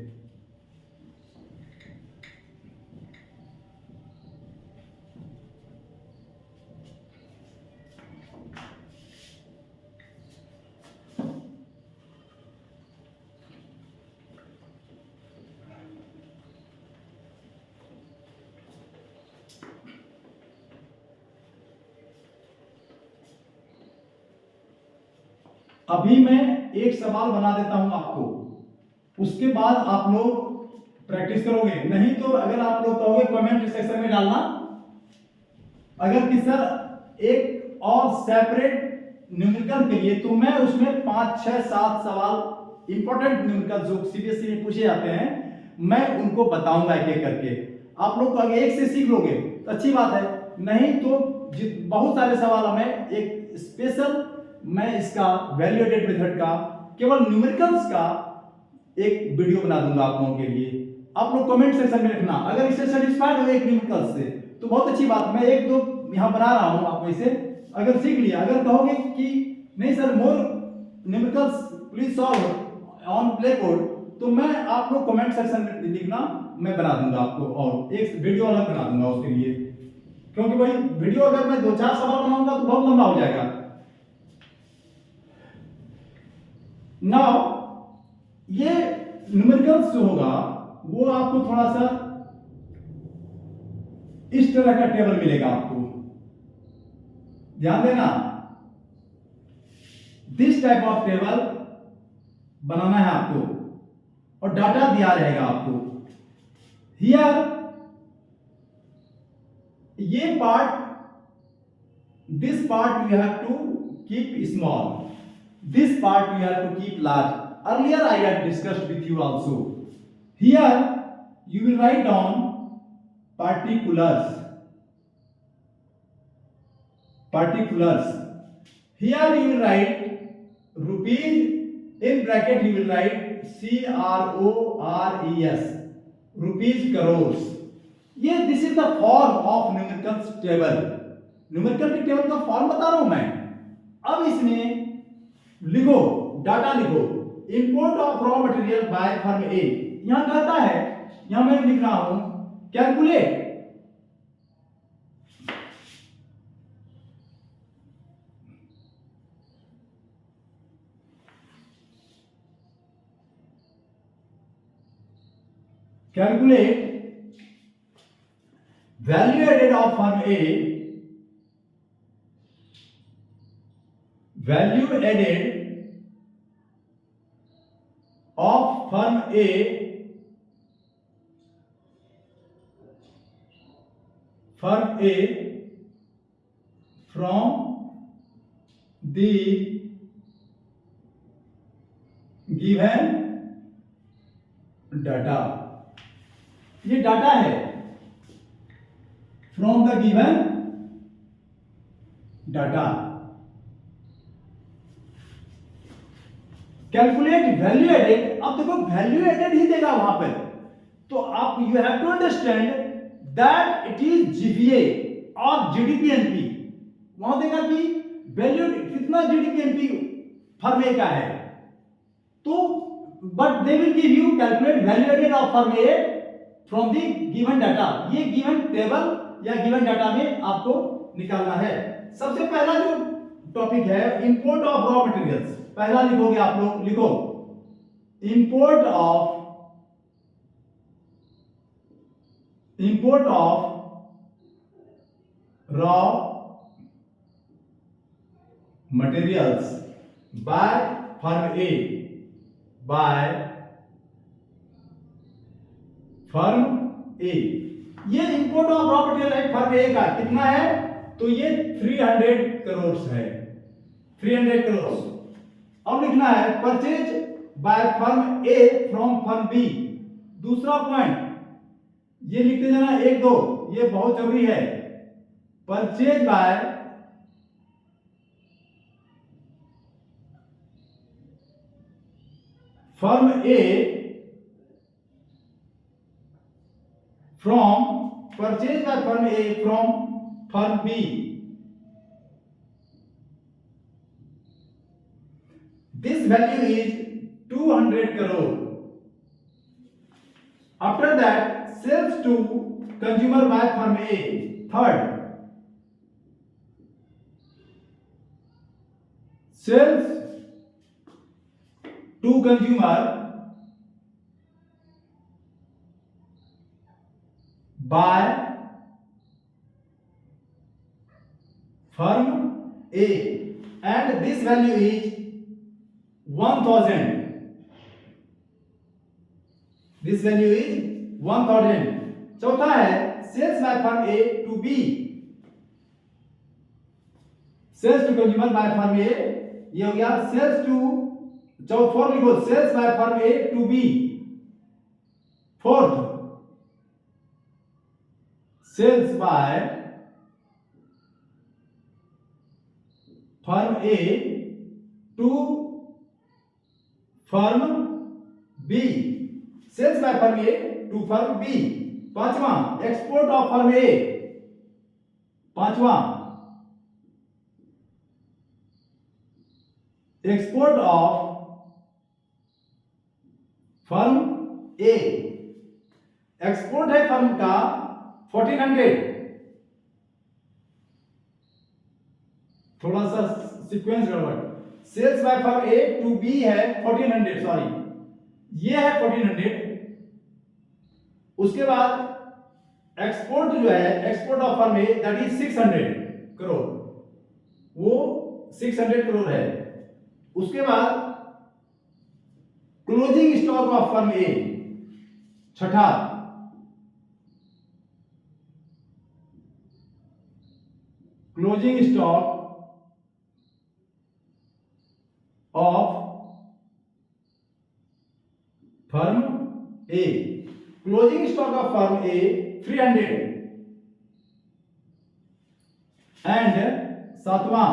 अभी मैं एक सवाल बना देता हूं आपको, उसके बाद आप लोग प्रैक्टिस करोगे। नहीं तो अगर आप लोग कहोगे कमेंट सेक्शन में डालना, अगर कि सर एक और सेपरेट न्यूमेरिकल के लिए, तो मैं उसमें 5 6 7 सवाल इंपॉर्टेंट न्यूमेरिकल जो सीबीएसई में पूछे जाते हैं, मैं उनको बताऊंगा एक एक करके। आप लोग अगर एक से सीख लोगे तो अच्छी बात है, नहीं तो बहुत सारे सवाल हमें एक स्पेशल, मैं इसका वैल्यू एडेड मेथड का केवल न्यूमेरिकल्स का एक वीडियो बना दूंगा आप लोगों के लिए। आप लोग कमेंट सेक्शन में लिखना, अगर इससे सेटिस्फाइड हो एक न्यूमेरिकल्स से तो बहुत अच्छी बात, मैं एक दो यहां बना रहा हूं आपको इसे, अगर सीख लिया। अगर कहोगे कि नहीं sir more numericals please solve on black board, तो मैं आप लोग कमेंट सेक्शन में लिखना, मैं बना दूंगा आपको और एक वीडियो अलग बना दूंगा उसके लिए, क्योंकि भाई वीडियो अगर मैं 2 4 सवाल बनाऊंगा तो बहुत लंबा हो जाएगा। नाउ ये न्यूमेरिकल्स जो होगा वो आपको थोड़ा सा इस तरह का टेबल मिलेगा आपको, ध्यान देना। दिस टाइप ऑफ टेबल बनाना है आपको और डाटा दिया रहेगा आपको। हियर ये part, this part you have to keep small, this part you have to keep large. Earlier I had discussed with you also. Here you will write down particulars. Particulars. Here you will write rupees, in bracket you will write CRORES, rupees crores. ये this is the form of numerical table. Numerical के table का form बता रहा हूं मैं। अब इसमें लिखो, डाटा लिखो, import of raw material by firm A. यहां कहता है, यहां मैं लिख रहा हूं calculate value added of firm A, value added of firm A from the given data. ये डाटा है from the given data. Calculate value added. अब देखो वैल्यू एडेड ही देगा वहां पर, तो आप you have to understand that it is GVA और जीडीपीएनपी। वहां देगा कि वैल्यू कितना जीडीपीएनपी फर्म ए का है, तो but they will give you calculate value added of firm A from the given data. ये गिवन टेबल या गिवन डाटा में आपको निकालना है। सबसे पहला जो टॉपिक है इंपोर्ट ऑफ रॉ मटेरियल्स। पहला लिखोगे आप लोग, लिखो import of raw materials by firm A, ये इंपोर्ट ऑफ रॉ मटेरियल है फर्म ए का। कितना है, तो ये 300 करोड़ है, 300 करोड़। अब लिखना है purchase by firm A from firm B. दूसरा पॉइंट ये लिखते जाना, 1 2, ये बहुत जरूरी है। Purchase by firm A from firm B. This value is 200 crore. After that, sales to consumer by firm A. Third, sales to consumer by firm A, and this value is 1000. This value is 1000. चौथा है sales by firm A to B. Sales to consumer by firm A, ये हो गया sales to. Fourth लिखो sales by firm A to B. Fourth sales by firm A to firm B. Sales by firm A to firm B. पांचवा export of firm A. पांचवा export of firm A. Export है firm का 1400। थोड़ा सा sequence गड़बड़। Sales by firm A to B है 1400, sorry ये है 1400। उसके बाद एक्सपोर्ट जो है, export of firm A that is 600 crore, वो 600 करोड़ है। उसके बाद closing stock of firm A, छठा closing stock of firm A. Closing stock of firm A 300। And सातवां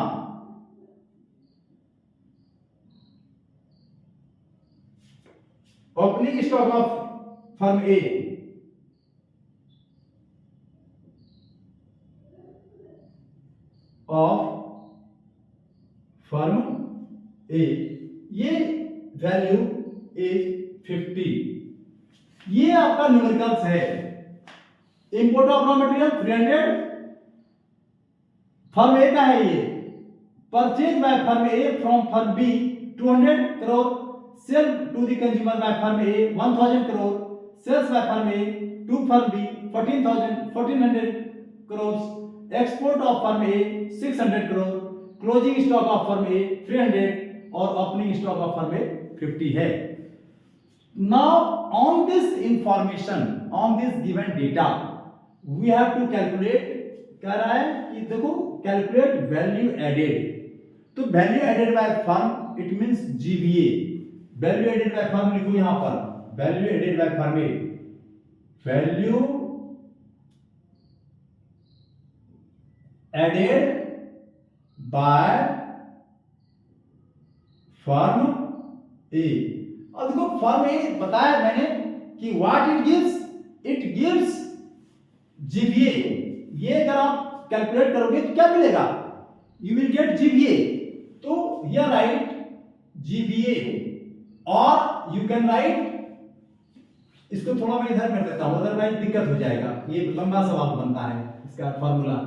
opening stock of firm A A, ये वैल्यू इज 50। ये आपका न्यूमेरिकल्स है। Import of raw material 300 firm A का है ये। Purchase by firm A from firm B 200 crore. Cell to the consumer by firm A 1000 crore. Sales by firm A to firm B 1400 crore. Export of firm A 600 crore. Closing stock of firm A 300 और opening stock of firm A 50 है। Now on this information, on this given data, we have to calculate, कह रहा है कि देखो calculate value added. तो value added by firm it means GVA. Value added by firm लिखो यहां पर, value added by firm, value added by firm A. अब देखो फर्म ए बताया मैंने कि व्हाट इट गिव्स जीवीए। ये अगर आप कैलकुलेट करोगे तो क्या मिलेगा, यू विल गेट जीवीए। तो हियर राइट जीवीए, और यू कैन राइट, इसको थोड़ा मैं इधर कर देता हूं अदरवाइज दिक्कत हो जाएगा, ये लंबा सवाल बनता है इसका फॉर्मूला।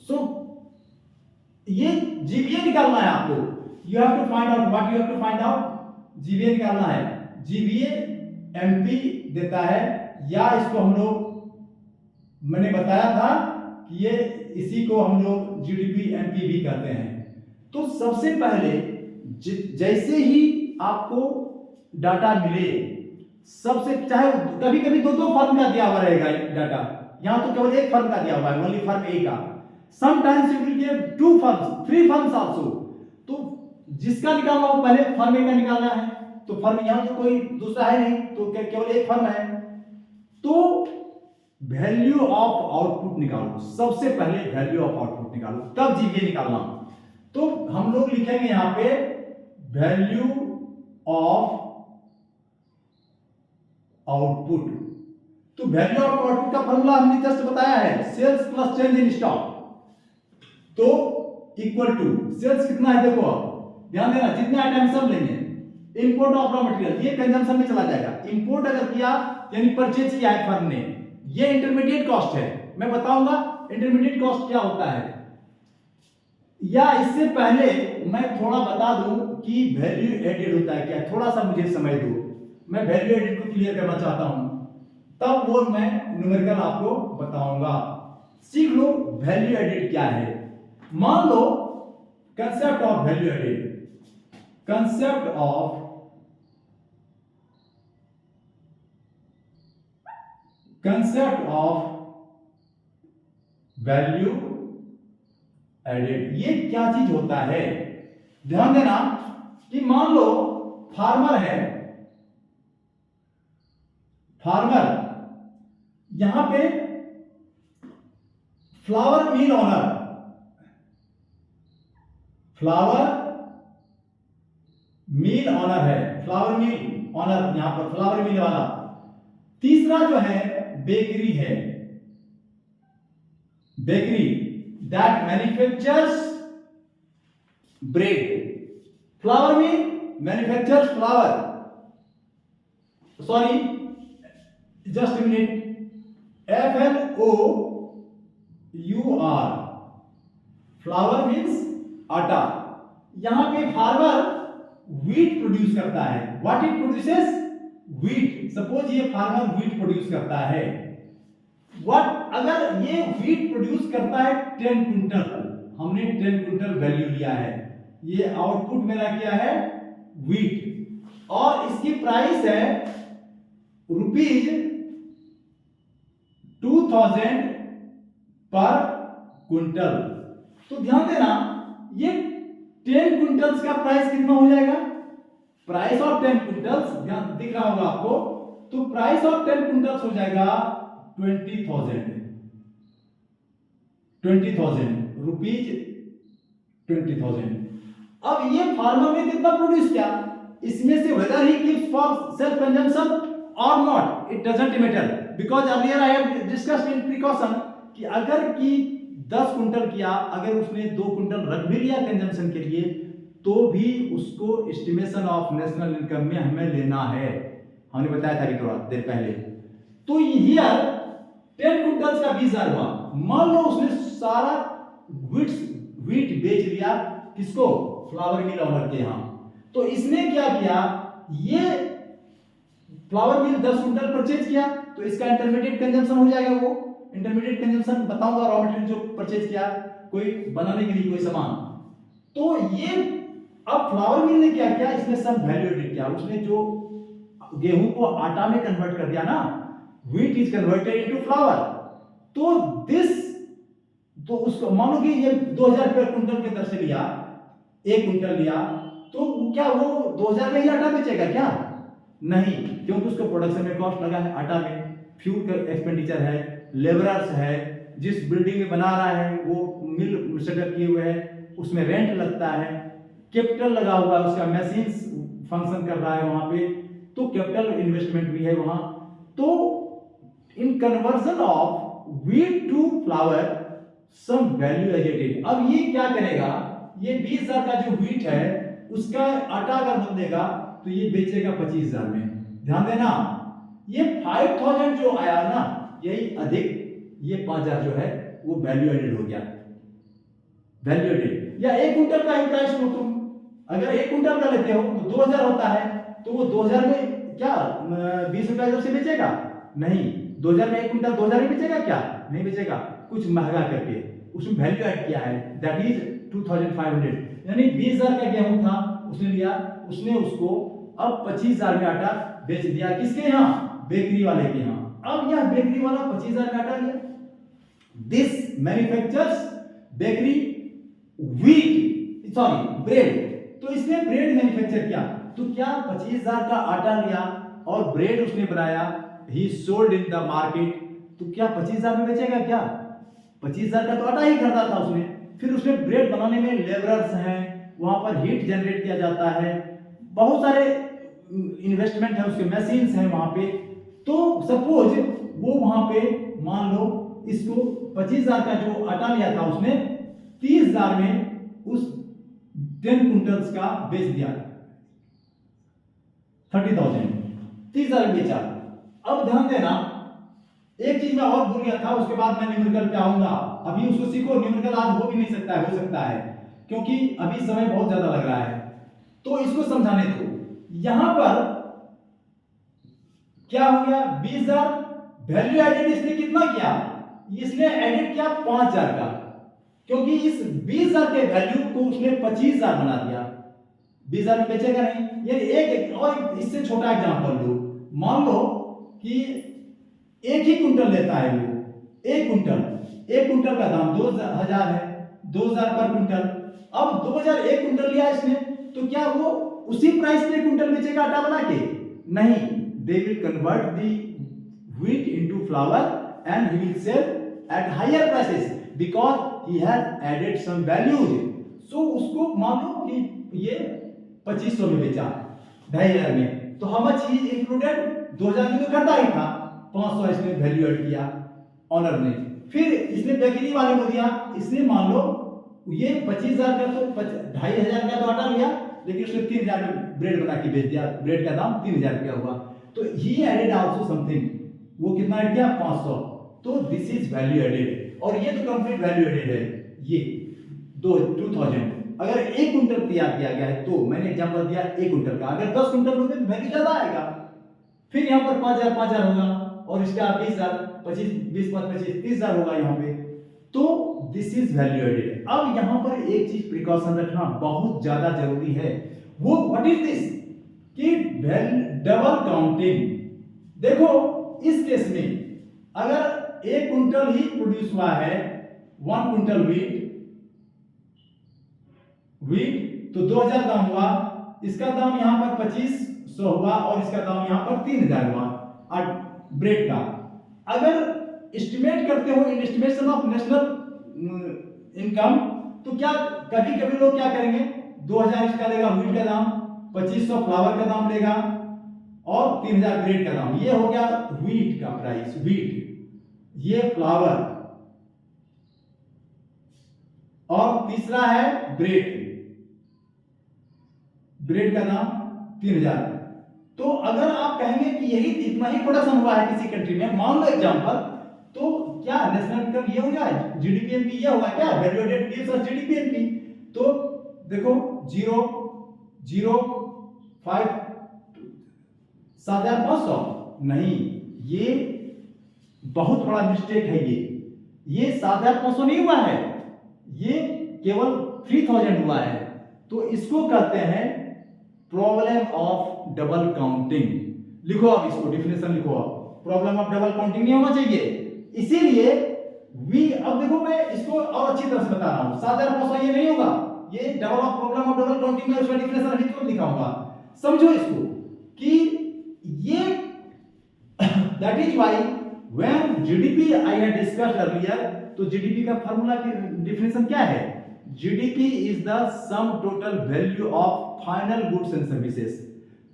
सो ये जीवीए निकालना है आपको, you have to find out what you have to find out, GVA निकालना है। जीवीए एमपी देता है, या इसको हम लोग, मैंने बताया था कि ये इसी को हम लोग जीडीपी एमपी भी कहते हैं। तो सबसे पहले जैसे ही आपको डाटा मिले, सबसे चाहे कभी कभी दो फर्म का दिया हुआ रहेगा डाटा, यहां तो केवल एक फर्म का दिया हुआ है, ओनली फर्म ए का। Sometimes you will give 2 firms 3 firms also. तो जिसका निकालना हो पहले फर्म ए का निकालना है, तो फर्म यहां तो कोई दूसरा है नहीं, तो केवल एक फर्म है। तो वैल्यू ऑफ आउटपुट निकालो, सबसे पहले वैल्यू ऑफ आउटपुट निकालो, तब जीवीए निकालना। तो हम लोग लिखेंगे यहां पे वैल्यू ऑफ आउटपुट। तो वैल्यू ऑफ आउटपुट का फॉर्मूला हमने जस्ट बताया है, sales plus change in stock. तो इक्वल टू सेल्स कितना है, देखो ध्यान देना, जितने आइटम सब लेंगे, इंपोर्ट ऑफ रॉ मटेरियल ये कंजम्पशन में चला जाएगा। इंपोर्ट अगर किया यानी परचेज किया है फर्म ने, ये इंटरमीडिएट कॉस्ट है, मैं बताऊंगा इंटरमीडिएट कॉस्ट क्या होता है। या इससे पहले मैं थोड़ा बता दूं कि वैल्यू एडेड होता है क्या, थोड़ा सा मुझे समझ दो, मैं वैल्यू एडेड को क्लियर करना चाहता हूं, तब वो मैं न्यूमेरिकल आपको बताऊंगा। सीख लो वैल्यू एडेड क्या है। मान लो concept of value added, concept of value added, ये क्या चीज होता है, ध्यान देना कि मान लो फार्मर है, फार्मर यहां पे फ्लावर मिल ऑनर, फ्लावर मिल ऑनर है, फ्लावर मिल ऑनर यहां पर फ्लावर मिल वाला। तीसरा जो है बेकरी है, bakery that manufactures bread, flour mill manufactures flour, sorry just minute, FLOUR, flour means आटा। यहां पे फार्मर व्हीट प्रोड्यूस करता है, what it produces, wheat. Suppose ये फार्मर व्हीट प्रोड्यूस करता है, व्हाट, अगर ये व्हीट प्रोड्यूस करता है 10 क्विंटल, हमने 10 क्विंटल वैल्यू लिया है, ये आउटपुट मेरा क्या है, व्हीट, और इसकी प्राइस है ₹2000 पर क्विंटल। तो ध्यान देना ये 10 क्विंटल्स का प्राइस कितना हो जाएगा, प्राइस ऑफ 10 क्विंटल्स ध्यान दिख रहा होगा आपको, तो प्राइस ऑफ 10 क्विंटल्स हो जाएगा 20,000 रुपीज, 20,000। अब ये फार्मर ने कितना प्रोड्यूस किया, इसमें से whether he gives for self consumption और not, it doesn't matter, because earlier I have discussed in precaution कि अगर की 10 क्विंटल किया, अगर उसने 2 क्विंटल रख भी लिया कंजम्पशन के लिए, तो भी उसको एस्टिमेशन ऑफ नेशनल इनकम में हमें लेना है, हमने बताया था कि थोड़ा देर पहले। तो हियर 10 क्विंटल्स का 20,000 हुआ, मान लो उसने सारा व्हीट बेच लिया, किसको, फ्लावर मिल ओनर के यहां। तो इसने क्या किया, ये फ्लावर मिल 10 क्विंटल परचेज किया, तो इसका इंटरमीडिएट कंजम्पशन हो जाएगा, वो इंटरमीडिएट कंजम्पशन बताऊंगा, रॉ मटेरियल जो परचेज किया कोई बनाने के लिए कोई सामान। तो ये अब फ्लावर मिल ने क्या किया, इसने सब वैल्यू एडिट किया, उसने जो गेहूं को आटा में कन्वर्ट कर दिया ना, wheat is converted into flower. तो दिस, तो उसको मानो कि ये 2000 रुपये क्विंटल के दर से लिया, 1 क्विंटल लिया, तो क्या वो 2000 में ही आटा बेचेगा क्या? नहीं, क्योंकि उसको प्रोडक्शन में कॉस्ट लगा है, आटा में फ्यूल का एक्सपेंडिचर है, लेबरर्स है, जिस बिल्डिंग में बना रहा है वो मिल सेटअप किए हुए है, उसमें रेंट लगता है, कैपिटल लगा हुआ है, उसका मशीन्स फंक्शन कर रहा है वहां पे, तो कैपिटल इन्वेस्टमेंट भी है वहां। तो in conversion of wheat to flour some value added. अब ये क्या करेगा, ये 20,000 का जो व्हीट है उसका आटा अगर बदलेगा तो ये बेचेगा 25,000 में। ध्यान देना, ये 5,000 जो आया ना, यही अधिक ये 5,000 जो है वो वैल्यू एडेड हो गया। वैल्यू एडेड, या 1 क्विंटल का ही प्राइस लो तुम, अगर 1 क्विंटल का लेते हो तो 2,000 होता है, तो वो 2,000 में क्या 20 रुपए से बेचेगा? नहीं, 2,000 में 1 क्विंटल 2,000 में बेचेगा क्या? नहीं बेचेगा, कुछ महंगा करके उसमें वैल्यू ऐड किया है, दैट इज 2,500। यानी 20,000 का गेहूं था, उसने लिया, उसने उसको अब 25,000 में आटा बेच दिया। किसके यहाँ? बेकरी वाले के यहाँ। अब यह बेकरी वाला 25,000 में आटा लिया, this manufactures bakery wheat, sorry bread, तो इसने ब्रेड मैन्युफैक्चर किया। तो क्या 25,000 का आटा लिया और ब्रेड उसने बनाया, ही सोल्ड इन द मार्केट, तो क्या 25,000 में बेचेगा क्या? 25,000 का तो आटा ही खरीदा था उसने, फिर उसमें ब्रेड बनाने में लेबरर्स हैं, वहां पर हीट जनरेट किया जाता है, बहुत सारे इन्वेस्टमेंट है, उसके मशीन्स हैं वहां पे। तो सपोज वो वहां पे मान लो इसको 25,000 का जो आटा लिया था उसने 30,000 में उस 10 क्विंटल्स का बेच दिया, 30,000, 30,000 में बेचा। अब ध्यान देना, एक चीज मैं और भूल गया था, उसके बाद मैं न्यूमेरिकल पे आऊंगा, अभी उसको सीखो। न्यूमेरिकल आज हो भी नहीं सकता है, हो सकता है क्योंकि अभी समय बहुत ज्यादा लग रहा है, तो इसको समझाने दो। यहां पर क्या हो गया, 20,000 वैल्यू एडेड इसने कितना किया? इसने एडिट किया 5,000 का, क्योंकि इस 20,000 के वैल्यू को उसने 25,000 बना दिया। 20,000 में बेचेगा नहीं। ये एक और इससे छोटा एग्जांपल लो, मान लो कि 1 ही क्विंटल लेता है वो, 1 क्विंटल का दाम 2,000 है, 2,000 पर क्विंटल। अब 2,000 1 क्विंटल लिया इसने, तो क्या वो उसी प्राइस पे क्विंटल बेचेगा आटा बना के? नहीं, they will convert the wheat into flour and he will sell at higher prices because he has added some values. So उसको मान लो कि ये 2,500 में बेचा, 2,500 में, तो how much he included? 2,000 में तो करता ही था, 500 इसने वैल्यू ऐड किया ऑनर ने। फिर इसने बेकरी वाले को दिया, इसने मान लो ये 25,000 का तो 2,500 का तो आटा लिया, लेकिन उसने 3,000 में ब्रेड बना के बेच दिया, ब्रेड का दाम 3,000 रुपया हुआ, तो he added also something, वो कितना ऐड किया? 500। तो दिस इज वैल्यू एडेड, और ये तो कंप्लीट वैल्यू एडेड है। ये 2,000 अगर 1 क्विंटल तैयार किया गया है, तो मैंने एग्जांपल दिया 1 क्विंटल का, अगर 10 क्विंटल होते तो वैल्यू ज्यादा आएगा। फिर यहाँ पर 5,000 5,000 होगा, और इसका 20,000, 25 20 5 25 30,000 होगा यहाँ पे। तो दिस इज वैल्यू एडेड। अब यहाँ पर एक चीज प्रिकॉशन रखना बहुत ज्यादा जरूरी है, वो व्हाट इज दिस, कि डबल काउंटिंग। देखो इस केस में अगर 1 क्विंटल ही प्रोड्यूस हुआ है, 1 क्विंटल व्हीट तो 2,000 दाम हुआ, इसका दाम यहां पर 2,500 हुआ, और इसका दाम यहां पर 3,000 हुआ ब्रेड का। अगर एस्टिमेट करते हो इन एस्टिमेशन ऑफ नेशनल इनकम, तो क्या कभी लोग क्या करेंगे, 2,000 इसका लेगा व्हीट का दाम, 2,500 फ्लावर का दाम लेगा, और 3,000 ब्रेड का दाम। ये हो गया व्हीट का प्राइस, व्हीट, ये फ्लावर, और तीसरा है ब्रेड, ब्रेड का दाम 3,000। तो अगर आप कहेंगे कि यही इतना ही प्रोडक्शन हुआ है किसी कंट्री में, मान लो एग्जांपल, तो क्या नेशनल इनकम ये हो गया, जीडीपीएनपी ये होगा क्या, वैल्यू एडेड गिव्स अस जीडीपीएनपी। तो देखो 0 0 5 7,500, नहीं, ये बहुत बड़ा मिस्टेक है। ये 7,500 नहीं हुआ है, ये केवल 3,000 हुआ है। तो इसको कहते हैं प्रॉब्लम ऑफ डबल काउंटिंग। लिखो आप इसको, डिफिनेशन लिखो आप, प्रॉब्लम ऑफ डबल काउंटिंग नहीं होना चाहिए। इसीलिए वी, अब देखो मैं इसको और अच्छी तरह से बता रहा हूं, 7500 ये नहीं होगा, ये double of problem of double counting में उसका डिफिनेशन अभी तुरंत लिखाऊंगा। समझो इसको कि ये that is why when GDP I had discussed earlier, तो जीडीपी का फार्मूला डिफिनेशन क्या है? GDP is the sum total value of final goods and services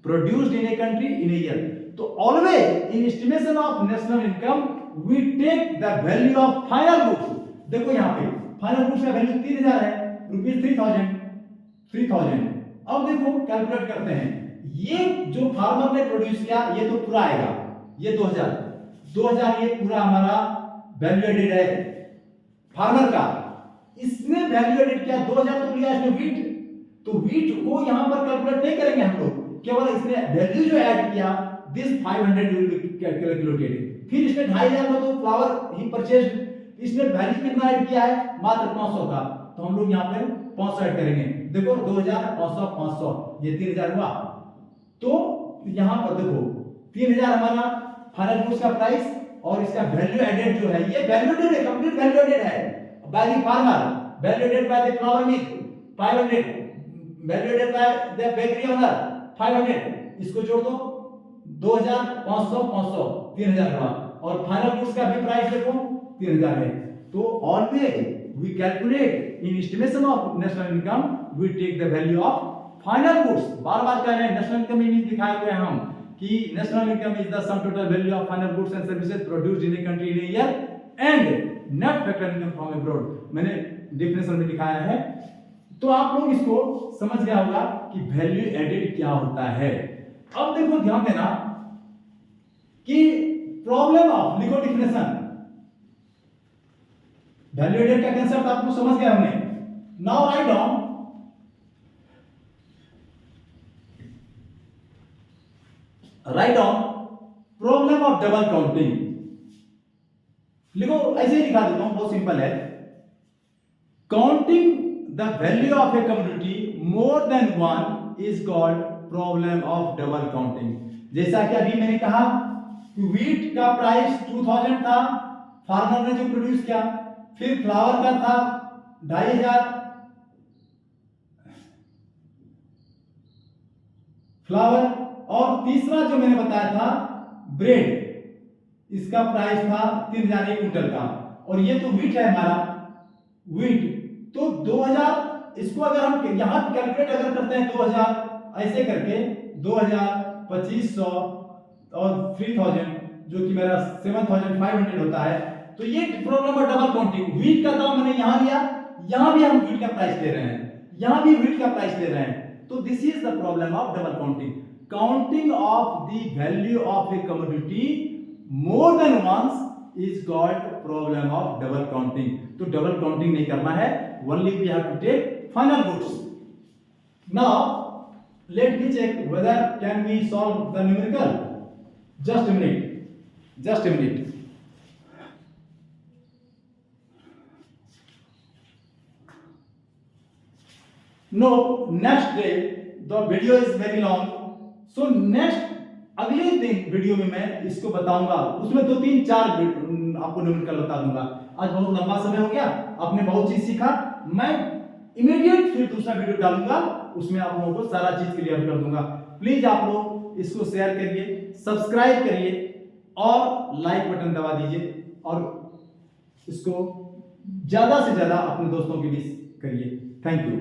produced in a country in a year. तो always in estimation of national income we take the value of final goods. देखो यहाँ पे final goods का value 3000 है, rupees 3000। अब देखो calculate करते हैं, ये जो फार्मर ने प्रोड्यूस किया ये तो पूरा आएगा, ये 2000 ये पूरा हमारा वैल्यू एडेड है फार्मर का। इसने वैल्यू एडेड किया 2000 तो लिया इसने वीट, तो वीट को यहां पर कैलकुलेट नहीं करेंगे हम लोग, केवल इसने वैल्यू जो ऐड किया दिस 500 विल बी कैलकुलेटेड। फिर इसने 2500 का तो फ्लावर ही परचेज्ड, इसने वैल्यू कितना ऐड किया है? मात्र 500 का, तो हम लोग यहां पर 500 ऐड करेंगे। देखो 2000 500 ये 3000 हुआ। तो यहां पर देखो 3000 हमारा फाइनल गुड्स का प्राइस और इसका वैल्यू एडेड जो है ये वैल्यू एडेड है, कंप्लीट वैल्यू एडेड है by the farmer, value added by the flour mill 500, value added by the bakery owner 500, इसको जोड़ दो 2000 500 3000 हुआ, और फाइनल गुड्स का भी प्राइस देखो 3000 है। तो always we calculate in estimation of national income we take the value of final goods. बार-बार कह रहे हैं नेशनल इनकम ही दिखाए हुए हैं हम कि national income is the sum total value of final goods and services produced in a country in a year and net factor income from abroad, मैंने डिफिनेशन में दिखाया है। तो आप लोग इसको समझ गया होगा कि वैल्यू एडेड क्या होता है। अब देखो ध्यान देना कि प्रॉब्लम ऑफ, लिखो डिफिनेशन, वैल्यू एडेड का कांसेप्ट आपको समझ गया हमने। Now write down problem of double counting. लिखो, ऐसे ही दिखा देता हूं, बहुत सिंपल है। Counting the value of a commodity more then one is called problem of double counting. जैसा कि अभी मैंने कहा कि व्हीट का प्राइस 2000 था, फार्मर ने जो प्रोड्यूस किया, फिर फ्लावर का था 2500, फ्लावर, और तीसरा जो मैंने बताया था ब्रेड, इसका प्राइस था 3000 एक क्विंटल का, और ये तो व्हीट है हमारा व्हीट। तो 2000, इसको अगर हम यहां कैलकुलेट अगर करते हैं 2000 ऐसे करके 2000 2500 और 3000 जो कि मेरा 7500 होता है, तो ये प्रॉब्लम है डबल काउंटिंग। व्हीट का दाम मैंने यहां लिया, यहां भी हम व्हीट का प्राइस ले रहे हैं, यहां भी व्हीट का प्राइस ले रहे हैं, तो this is the problem of double counting. Counting of the value of a commodity more than once is called problem of double counting. तो डबल काउंटिंग नहीं करना है, only we have to take final goods. Now let me check whether can we solve the numerical. Just a minute. No, next day the video is very long, so next अगले दिन video में मैं इसको बताऊंगा, उसमें 2-3-4 आपको numerical बता दूंगा। आज बहुत लंबा समय हो गया, आपने बहुत चीज सीखा, मैं इमीडिएट फिर दूसरा वीडियो डालूंगा, उसमें आप लोगों को सारा चीज क्लियर कर दूंगा। प्लीज आप लोग इसको शेयर करिए, सब्सक्राइब करिए और लाइक बटन दबा दीजिए, और इसको ज्यादा से ज्यादा अपने दोस्तों के बीच करिए। Thank you.